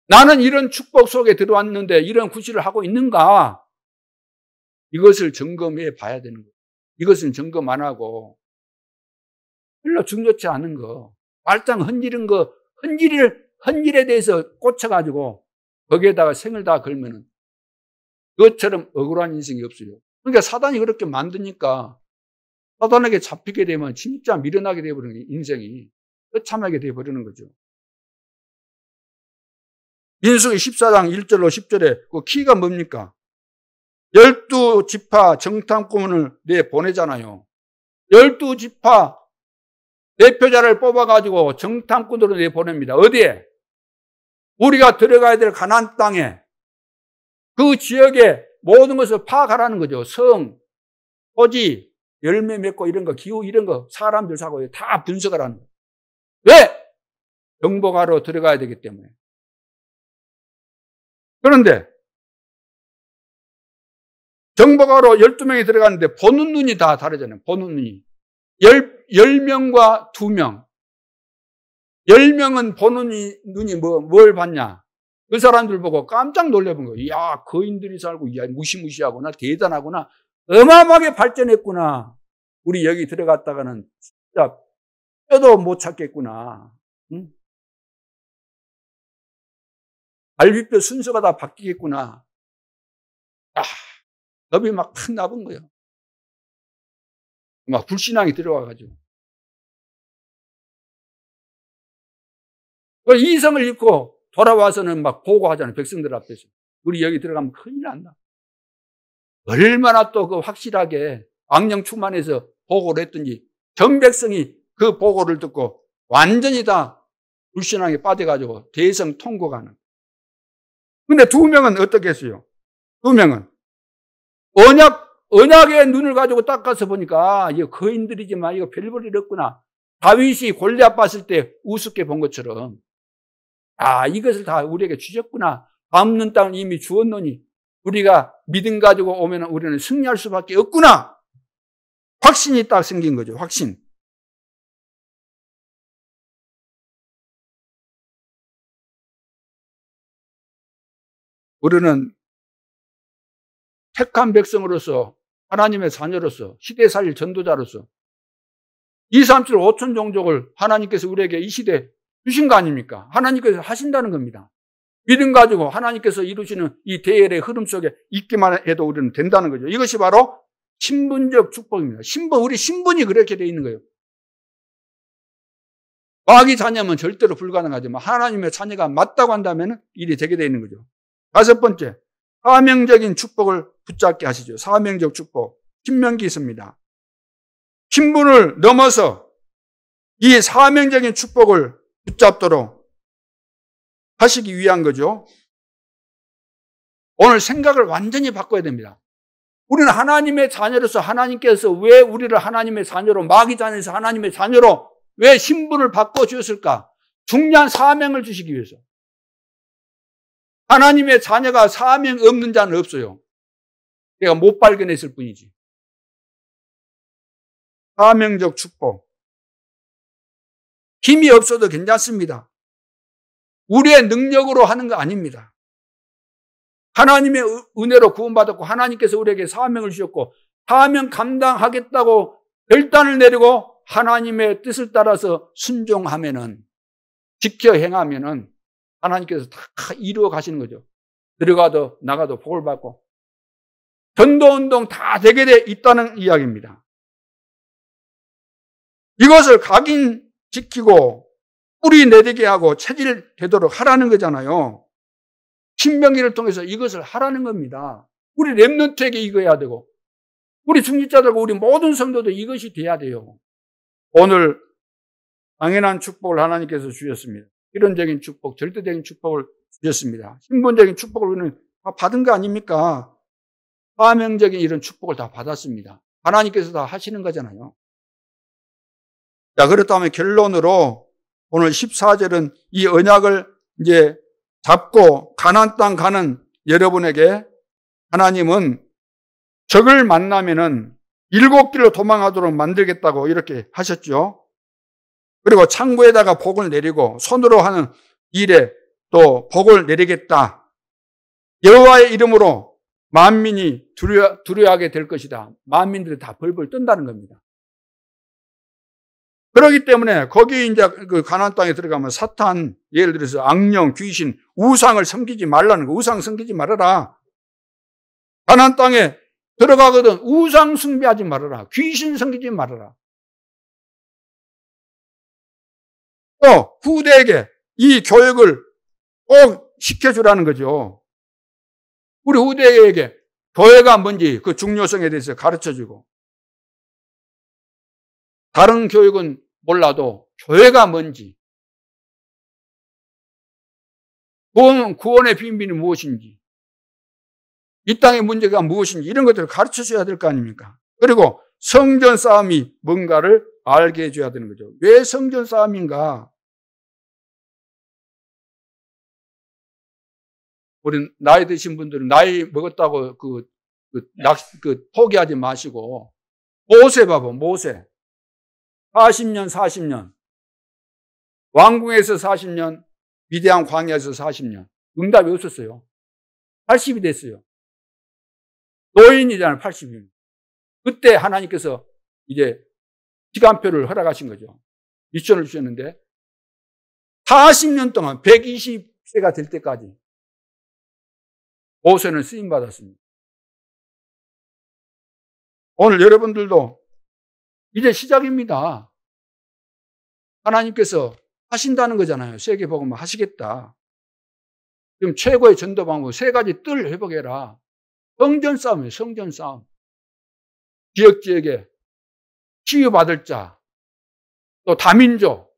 나는 이런 축복 속에 들어왔는데 이런 구실을 하고 있는가? 이것을 점검해 봐야 되는 거예요. 이것은 점검 안 하고 별로 중요치 않은 거, 말짱 헌일은 거, 헌일에 대해서 꽂혀가지고 거기에다가 생을 다 걸면은 그것처럼 억울한 인생이 없어요. 그러니까 사단이 그렇게 만드니까 사단에게 잡히게 되면 진짜 미련하게 되어버리는 인생이 처참하게 되어버리는 거죠. 민수기 14장 1절로 10절에 그 키가 뭡니까? 12지파 정탐꾼을 내보내잖아요. 12지파 대표자를 뽑아가지고 정탐꾼으로 내보냅니다. 어디에? 우리가 들어가야 될 가나안 땅에 그 지역의 모든 것을 파악하라는 거죠. 성, 토지, 열매 맺고 이런 거, 기후 이런 거, 사람들 사고 다 분석을 하는 거예요. 왜? 정복하러 들어가야 되기 때문에. 그런데 정복하러 12명이 들어갔는데 보는 눈이 다 다르잖아요. 보는 눈이. 10명과 2명. 10명은 보는 눈이 뭘 봤냐? 그 사람들 보고 깜짝 놀래본 거예요. 이야, 거인들이 살고, 이야, 무시무시하구나, 대단하구나, 어마어마하게 발전했구나. 우리 여기 들어갔다가는 진짜 뼈도 못 찾겠구나. 응? 갈비뼈 순서가 다 바뀌겠구나. 아, 겁이 막 팍 나본 거예요. 막 불신앙이 들어와가지고. 이성을 잃고 돌아와서는 막 보고하잖아요. 백성들 앞에서. 우리 여기 들어가면 큰일 난다. 얼마나 또 그 확실하게 악령 충만해서 보고를 했든지 전 백성이 그 보고를 듣고 완전히 다 불신앙에 빠져가지고 대성 통곡하는. 근데 두 명은 어떻게 했어요? 두 명은 언약의 눈을 가지고 딱 가서 보니까 이거 거인들이지만 이거 별 볼 일 없구나. 다윗이 골리앗 봤을 때 우습게 본 것처럼 이것을 다 우리에게 주셨구나. 남는 땅을 이미 주었노니 우리가 믿음 가지고 오면 우리는 승리할 수밖에 없구나. 확신이 딱 생긴 거죠. 확신. 우리는 택한 백성으로서 하나님의 자녀로서 시대 살릴 전도자로서 2, 3, 7, 5천 종족을 하나님께서 우리에게 이 시대에 주신 거 아닙니까? 하나님께서 하신다는 겁니다. 믿음 가지고 하나님께서 이루시는 이 대열의 흐름 속에 있기만 해도 우리는 된다는 거죠. 이것이 바로 신분적 축복입니다. 우리 신분이 그렇게 되어 있는 거예요. 마귀 자녀면 절대로 불가능하지만 하나님의 자녀가 맞다고 한다면 일이 되게 되어 있는 거죠. 다섯 번째, 사명적인 축복을 붙잡게 하시죠. 사명적 축복. 신명기 있습니다. 신분을 넘어서 이 사명적인 축복을 붙잡도록 하시기 위한 거죠. 오늘 생각을 완전히 바꿔야 됩니다. 우리는 하나님의 자녀로서 하나님께서 왜 우리를 하나님의 자녀로, 마귀 자녀에서 하나님의 자녀로 왜 신분을 바꿔주셨을까? 중요한 사명을 주시기 위해서. 하나님의 자녀가 사명 없는 자는 없어요. 내가 못 발견했을 뿐이지. 사명적 축복. 힘이 없어도 괜찮습니다. 우리의 능력으로 하는 거 아닙니다. 하나님의 은혜로 구원받았고 하나님께서 우리에게 사명을 주셨고 사명 감당하겠다고 결단을 내리고 하나님의 뜻을 따라서 순종하면은, 지켜 행하면은 하나님께서 다 이루어 가시는 거죠. 들어가도 나가도 복을 받고 전도운동 다 되게 돼 있다는 이야기입니다. 이것을 각인시키고 뿌리 내리게 하고 체질되도록 하라는 거잖아요. 신명기를 통해서 이것을 하라는 겁니다. 우리 렘넌트에게 이거 해야 되고 우리 중직자들과 우리 모든 성도도 이것이 돼야 돼요. 오늘 당연한 축복을 하나님께서 주셨습니다. 필연적인 축복, 절대적인 축복을 주셨습니다. 신분적인 축복을 우리는 다 받은 거 아닙니까? 사명적인 이런 축복을 다 받았습니다. 하나님께서 다 하시는 거잖아요. 자, 그렇다면 결론으로 오늘 14절은 이 언약을 이제 잡고 가나안 땅 가는 여러분에게 하나님은 적을 만나면은 7길로 도망하도록 만들겠다고 이렇게 하셨죠. 그리고 창고에다가 복을 내리고 손으로 하는 일에 또 복을 내리겠다. 여호와의 이름으로 만민이 두려워하게 될 것이다. 만민들이 다 벌벌 뜬다는 겁니다. 그렇기 때문에 거기 이제 그 가나안 땅에 들어가면 사탄, 예를 들어서 악령, 귀신, 우상을 섬기지 말라는 거. 우상 섬기지 말아라. 가나안 땅에 들어가거든 우상 숭배하지 말아라. 귀신 섬기지 말아라. 또 후대에게 이 교육을 꼭 시켜주라는 거죠. 우리 후대에게 교회가 뭔지 그 중요성에 대해서 가르쳐주고, 다른 교육은 몰라도 교회가 뭔지, 구원의 비밀이 무엇인지, 이 땅의 문제가 무엇인지 이런 것들을 가르쳐줘야 될 거 아닙니까? 그리고 성전 싸움이 뭔가를 알게 해줘야 되는 거죠. 왜 성전 싸움인가? 우리 나이 드신 분들은 나이 먹었다고 포기하지 마시고, 모세 봐봐, 모세. 40년. 왕궁에서 40년, 미디안 광야에서 40년. 응답이 없었어요. 80이 됐어요. 노인이잖아요, 80이. 그때 하나님께서 이제 시간표를 허락하신 거죠. 미션을 주셨는데 40년 동안 120세가 될 때까지 모세는 쓰임받았습니다. 오늘 여러분들도 이제 시작입니다. 하나님께서 하신다는 거잖아요. 세계복음을 하시겠다. 지금 최고의 전도 방법 세 가지 뜰 회복해라. 성전 싸움이에요. 성전 싸움. 지역에 치유받을 자, 또 다민족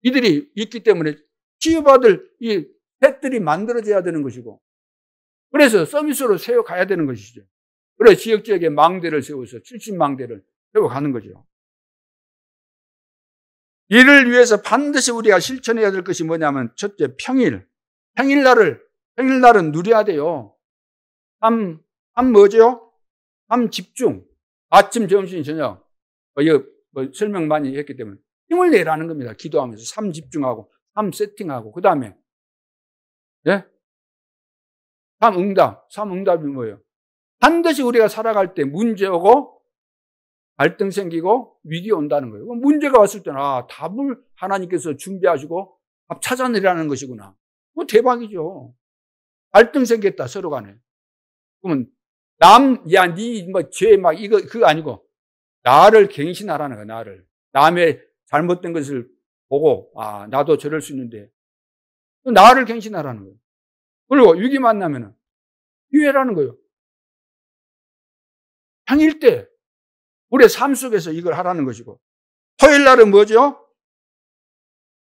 이들이 있기 때문에 치유받을 이 셋들이 만들어져야 되는 것이고, 그래서 서밋으로 세워가야 되는 것이죠. 그래서 지역에 망대를 세워서 70망대를 세워가는 거죠. 이를 위해서 반드시 우리가 실천해야 될 것이 뭐냐면, 첫째, 평일. 평일날은 누려야 돼요. 뭐죠? 집중. 아침, 점심, 저녁. 이거 설명 많이 했기 때문에 힘을 내라는 겁니다. 기도하면서 집중하고, 세팅하고, 그 다음에, 예? 응답이 뭐예요? 반드시 우리가 살아갈 때 문제 오고, 갈등 생기고, 위기 온다는 거예요. 문제가 왔을 때는, 답을 하나님께서 준비하시고, 답 찾아내라는 것이구나. 대박이죠. 갈등 생겼다, 서로 간에. 그러면, 그거 아니고, 나를 갱신하라는 거야, 나를. 남의 잘못된 것을 보고, 나도 저럴 수 있는데, 나를 갱신하라는 거예요. 그리고 위기 만나면은, 기회라는 거예요. 평일 때, 우리의 삶 속에서 이걸 하라는 것이고, 토요일 날은 뭐죠?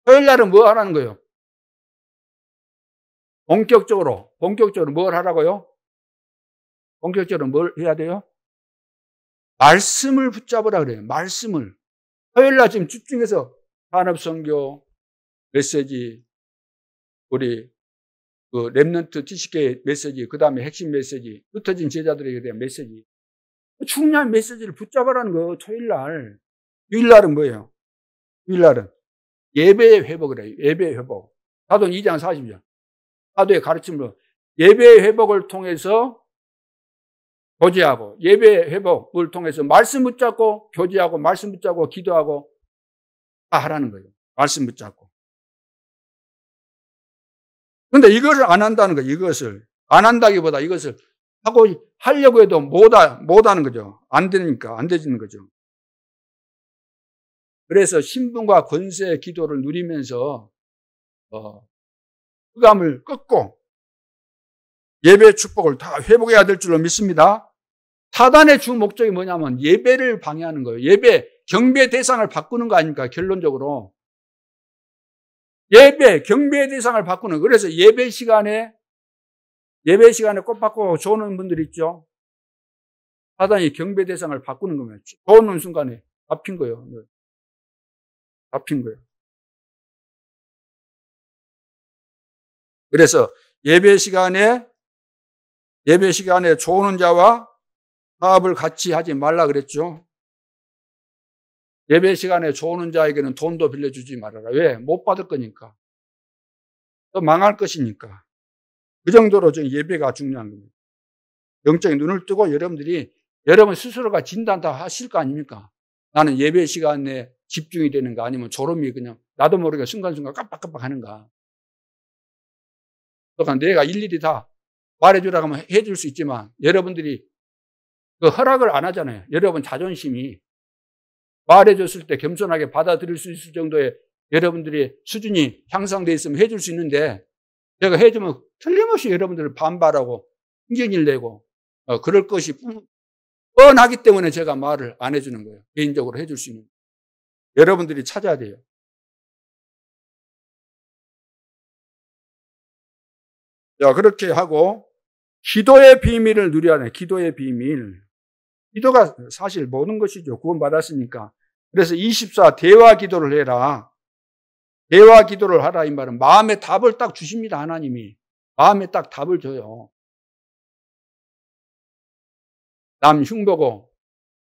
토요일 날은 뭐 하라는 거예요? 본격적으로 뭘 하라고요? 본격적으로 뭘 해야 돼요? 말씀을 붙잡으라 그래요. 말씀을. 토요일 날 지금 집중해서 산업선교, 메시지, 우리 렘넌트 지식계의 메시지, 그 다음에 핵심 메시지, 흩어진 제자들에게 대한 메시지, 중요한 메시지를 붙잡으라는 거. 토요일 날. 주일 날은 뭐예요? 주일 날은 예배의 회복을 해요. 예배의 회복. 사도행 2장 40절. 사도의 가르침으로 예배의 회복을 통해서 교제하고, 예배의 회복을 통해서 말씀 붙잡고, 교제하고, 말씀 붙잡고, 기도하고 다 하라는 거예요. 말씀 붙잡고. 근데 이것을 안 한다는 거예요. 이것을 안 한다기보다 이것을 하려고 해도 못 하는 거죠. 안 되니까, 안 되지는 거죠. 그래서 신분과 권세의 기도를 누리면서, 흑암을 꺾고 예배의 축복을 다 회복해야 될 줄로 믿습니다. 사단의 주 목적이 뭐냐면 예배를 방해하는 거예요. 경배 대상을 바꾸는 거 아닙니까? 결론적으로. 경배의 대상을 바꾸는. 그래서 예배 시간에 꽃 받고 좋은 분들 있죠. 사단이 경배 대상을 바꾸는 겁니다. 좋은 순간에 잡힌 거예요. 그래서 예배 시간에 좋은 자와 사업을 같이 하지 말라 그랬죠. 예배 시간에 좋은 자에게는 돈도 빌려주지 말아라. 왜? 못 받을 거니까. 또 망할 것이니까. 그 정도로 예배가 중요한 겁니다. 영적인 눈을 뜨고 여러분 스스로가 진단 다 하실 거 아닙니까? 나는 예배 시간에 집중이 되는가, 아니면 졸음이 그냥 나도 모르게 순간순간 깜빡깜빡 하는가. 그러니까 내가 일일이 다 말해주라고 하면 해줄 수 있지만, 여러분들이 그 허락을 안 하잖아요. 여러분 자존심이 말해줬을 때 겸손하게 받아들일 수 있을 정도의 여러분들의 수준이 향상되어 있으면 해줄 수 있는데, 제가 해주면 틀림없이 여러분들을 반발하고 흥경을 내고 그럴 것이 뻔하기 때문에 제가 말을 안 해주는 거예요. 개인적으로 해줄 수 있는. 여러분들이 찾아야 돼요. 자, 그렇게 하고 기도의 비밀을 누려야 돼요. 기도의 비밀. 기도가 사실 모든 것이죠. 구원받았으니까. 그래서 24 대화 기도를 해라. 대화 기도를 하라 이 말은 마음의 답을 딱 주십니다. 하나님이. 마음에 딱 답을 줘요. 남 흉보고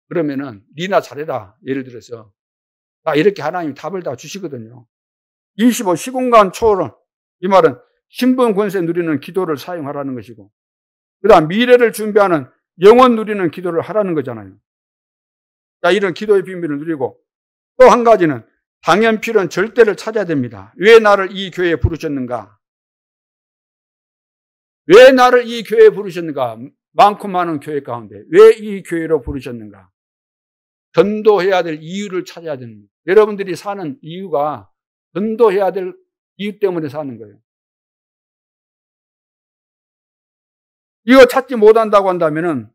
그러면은 니나 잘해라. 예를 들어서 이렇게 하나님이 답을 다 주시거든요. 25 시공간 초월은 이 말은 신분 권세 누리는 기도를 사용하라는 것이고, 그 다음 미래를 준비하는 영원 누리는 기도를 하라는 거잖아요. 자, 이런 기도의 비밀을 누리고, 또 한 가지는 당연 필요한 절대를 찾아야 됩니다. 왜 나를 이 교회에 부르셨는가? 왜 나를 이 교회에 부르셨는가? 많고 많은 교회 가운데 왜 이 교회로 부르셨는가? 전도해야 될 이유를 찾아야 됩니다. 여러분들이 사는 이유가 전도해야 될 이유 때문에 사는 거예요. 이거 찾지 못한다고 한다면은,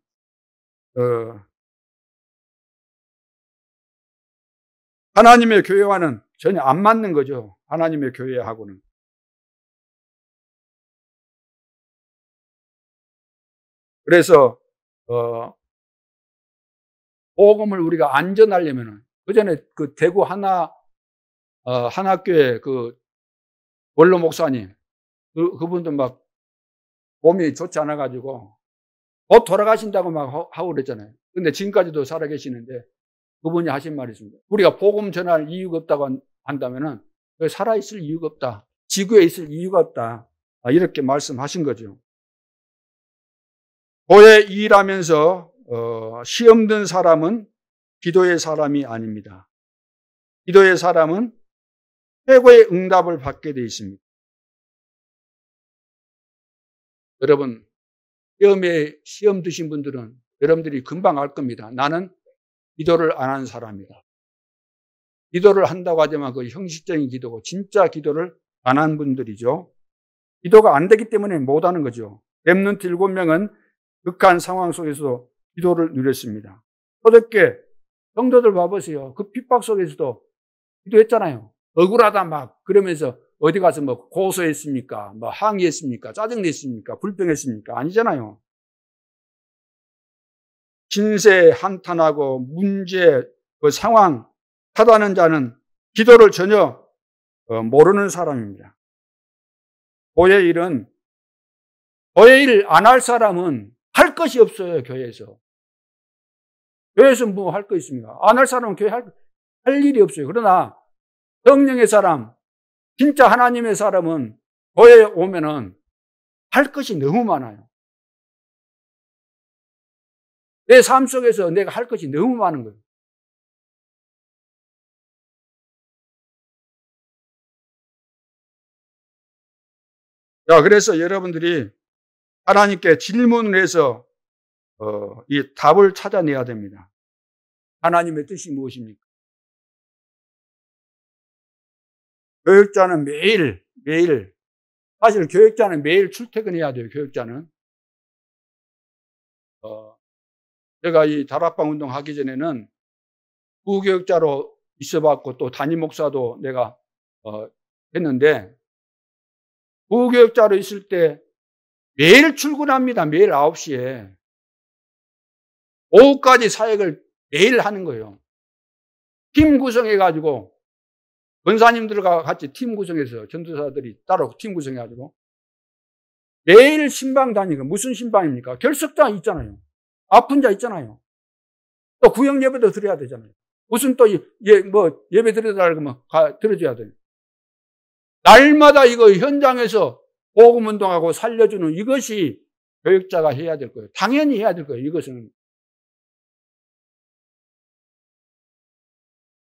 하나님의 교회와는 전혀 안 맞는 거죠. 하나님의 교회하고는. 그래서, 복음을 우리가 안전하려면은, 그 전에 그 대구 한학교의 그 원로 목사님, 그분도 막 몸이 좋지 않아가지고, 곧 돌아가신다고 막 하고 그랬잖아요. 근데 지금까지도 살아계시는데, 그분이 하신 말이 있습니다. 우리가 복음 전할 이유가 없다고 한다면은, 살아있을 이유가 없다. 지구에 있을 이유가 없다. 이렇게 말씀하신 거죠. 교회 일하면서, 시험 든 사람은 기도의 사람이 아닙니다. 기도의 사람은 최고의 응답을 받게 되어 있습니다. 여러분, 시험 드신 분들은 여러분들이 금방 알 겁니다. 나는 기도를 안 한 사람이다. 기도를 한다고 하지만 그 형식적인 기도고 진짜 기도를 안 한 분들이죠. 기도가 안 되기 때문에 못 하는 거죠. 렘넌트 7명은 극한 상황 속에서 기도를 누렸습니다. 어저께 성도들 봐보세요. 그 핍박 속에서도 기도했잖아요. 억울하다 막 그러면서 어디 가서 뭐 고소했습니까? 뭐 항의했습니까? 짜증냈습니까? 불평했습니까? 아니잖아요. 신세 한탄하고 문제, 그 상황 타다는 자는 기도를 전혀 모르는 사람입니다. 교회 일 안 할 사람은 할 것이 없어요, 교회에서. 교회에서 뭐 할 거 있습니까? 안 할 사람은 교회 할 일이 없어요. 그러나 성령의 사람, 진짜 하나님의 사람은 교회에 오면은 할 것이 너무 많아요. 내 삶 속에서 내가 할 것이 너무 많은 거예요. 자, 그래서 여러분들이 하나님께 질문을 해서 이 답을 찾아내야 됩니다. 하나님의 뜻이 무엇입니까? 교육자는 매일 사실 교육자는 매일 출퇴근해야 돼요. 교육자는 제가 이 다락방 운동 하기 전에는 부교육자로 있어봤고 또 담임 목사도 내가 했는데 부교육자로 있을 때 매일 출근합니다. 매일 9시에 오후까지 사역을 매일 하는 거예요. 팀 구성해가지고 권사님들과 같이 팀 구성해서 전도사들이 따로 팀 구성해가지고 매일 신방 다니고 무슨 신방입니까? 결석자 있잖아요. 아픈 자 있잖아요. 또 구역 예배도 드려야 되잖아요. 무슨 또 예배 드려달라고 뭐 들어줘야 돼요. 날마다 이거 현장에서 복음 운동하고 살려주는 이것이 교육자가 해야 될 거예요. 당연히 해야 될 거예요. 이것은.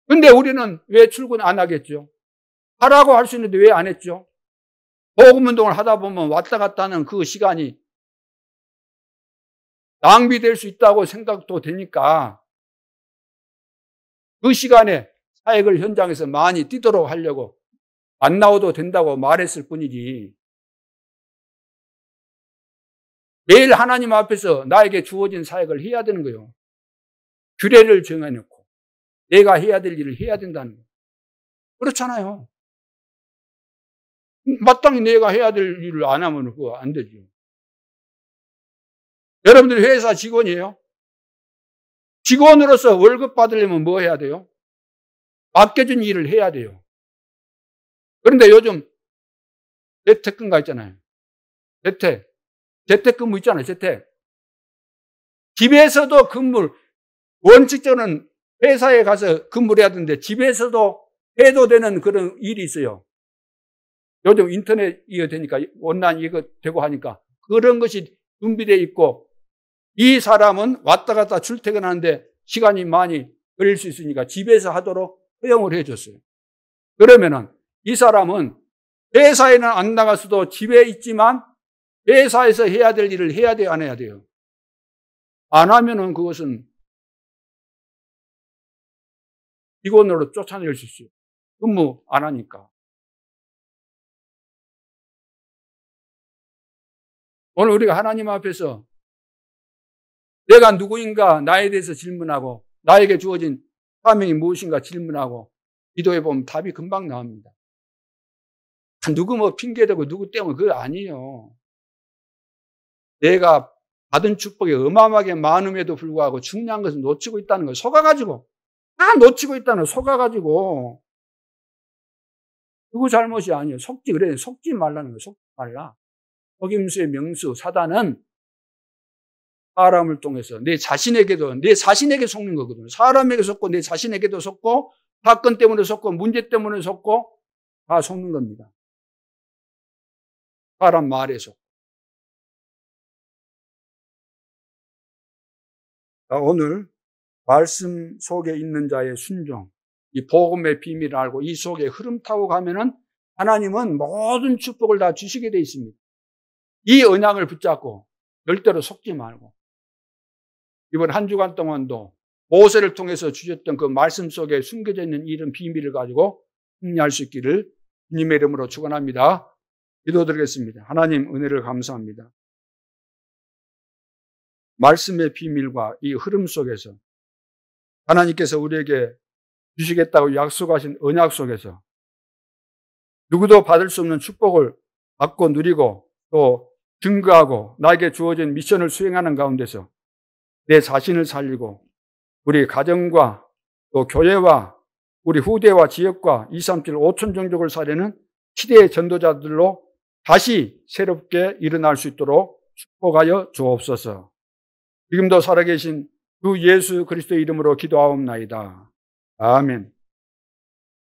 근데 우리는 왜 출근 안 하겠죠? 하라고 할 수 있는데 왜 안 했죠? 복음 운동을 하다 보면 왔다 갔다 하는 그 시간이 낭비될 수 있다고 생각도 되니까 그 시간에 사역을 현장에서 많이 뛰도록 하려고 안 나와도 된다고 말했을 뿐이지 매일 하나님 앞에서 나에게 주어진 사역을 해야 되는 거예요. 규례를 정해놓고 내가 해야 될 일을 해야 된다는 거예요. 그렇잖아요. 마땅히 내가 해야 될 일을 안 하면 그거 안 되죠. 여러분들 회사 직원이에요? 직원으로서 월급 받으려면 뭐 해야 돼요? 맡겨진 일을 해야 돼요. 그런데 요즘 재택근무 있잖아요. 재택근무 있잖아요. 재택. 집에서도 원칙적으로는 회사에 가서 근무를 해야 되는데 집에서도 해도 되는 그런 일이 있어요. 요즘 인터넷 이거 되니까 온라인 이거 되고 하니까 그런 것이 준비되어 있고 이 사람은 왔다 갔다 출퇴근하는데 시간이 많이 걸릴 수 있으니까 집에서 하도록 허용을 해줬어요. 그러면은 이 사람은 회사에는 안 나가서도 집에 있지만 회사에서 해야 될 일을 해야 돼요, 안 해야 돼요? 안 하면은 그것은 직원으로 쫓아낼 수 있어요. 근무 안 하니까. 오늘 우리가 하나님 앞에서 내가 누구인가 나에 대해서 질문하고 나에게 주어진 사명이 무엇인가 질문하고 기도해 보면 답이 금방 나옵니다. 누구 뭐 핑계대고 누구 때문에 그거 아니에요. 내가 받은 축복이 어마어마하게 많음에도 불구하고 중요한 것은 놓치고 있다는 거. 속아가지고 다 놓치고 있다는 거. 속아가지고 누구 잘못이 아니에요. 속지 그래. 속지 말라는 거. 속지 말라. 속임수의 명수 사단은 사람을 통해서 내 자신에게 속는 거거든요. 사람에게 속고 내 자신에게도 속고 사건 때문에 속고 문제 때문에 속고 다 속는 겁니다. 사람 말에 속고. 오늘 말씀 속에 있는 자의 순종, 이 복음의 비밀을 알고 이 속에 흐름 타고 가면은 하나님은 모든 축복을 다 주시게 돼 있습니다. 이 언약을 붙잡고 절대로 속지 말고 이번 한 주간 동안도 모세를 통해서 주셨던 그 말씀 속에 숨겨져 있는 이런 비밀을 가지고 승리할 수 있기를 주님의 이름으로 축원합니다. 기도드리겠습니다. 하나님 은혜를 감사합니다. 말씀의 비밀과 이 흐름 속에서 하나님께서 우리에게 주시겠다고 약속하신 언약 속에서 누구도 받을 수 없는 축복을 받고 누리고 또 증거하고 나에게 주어진 미션을 수행하는 가운데서 내 자신을 살리고 우리 가정과 또 교회와 우리 후대와 지역과 237 5천 종족을 살리는 시대의 전도자들로 다시 새롭게 일어날 수 있도록 축복하여 주옵소서. 지금도 살아계신 주 예수 그리스도의 이름으로 기도하옵나이다. 아멘.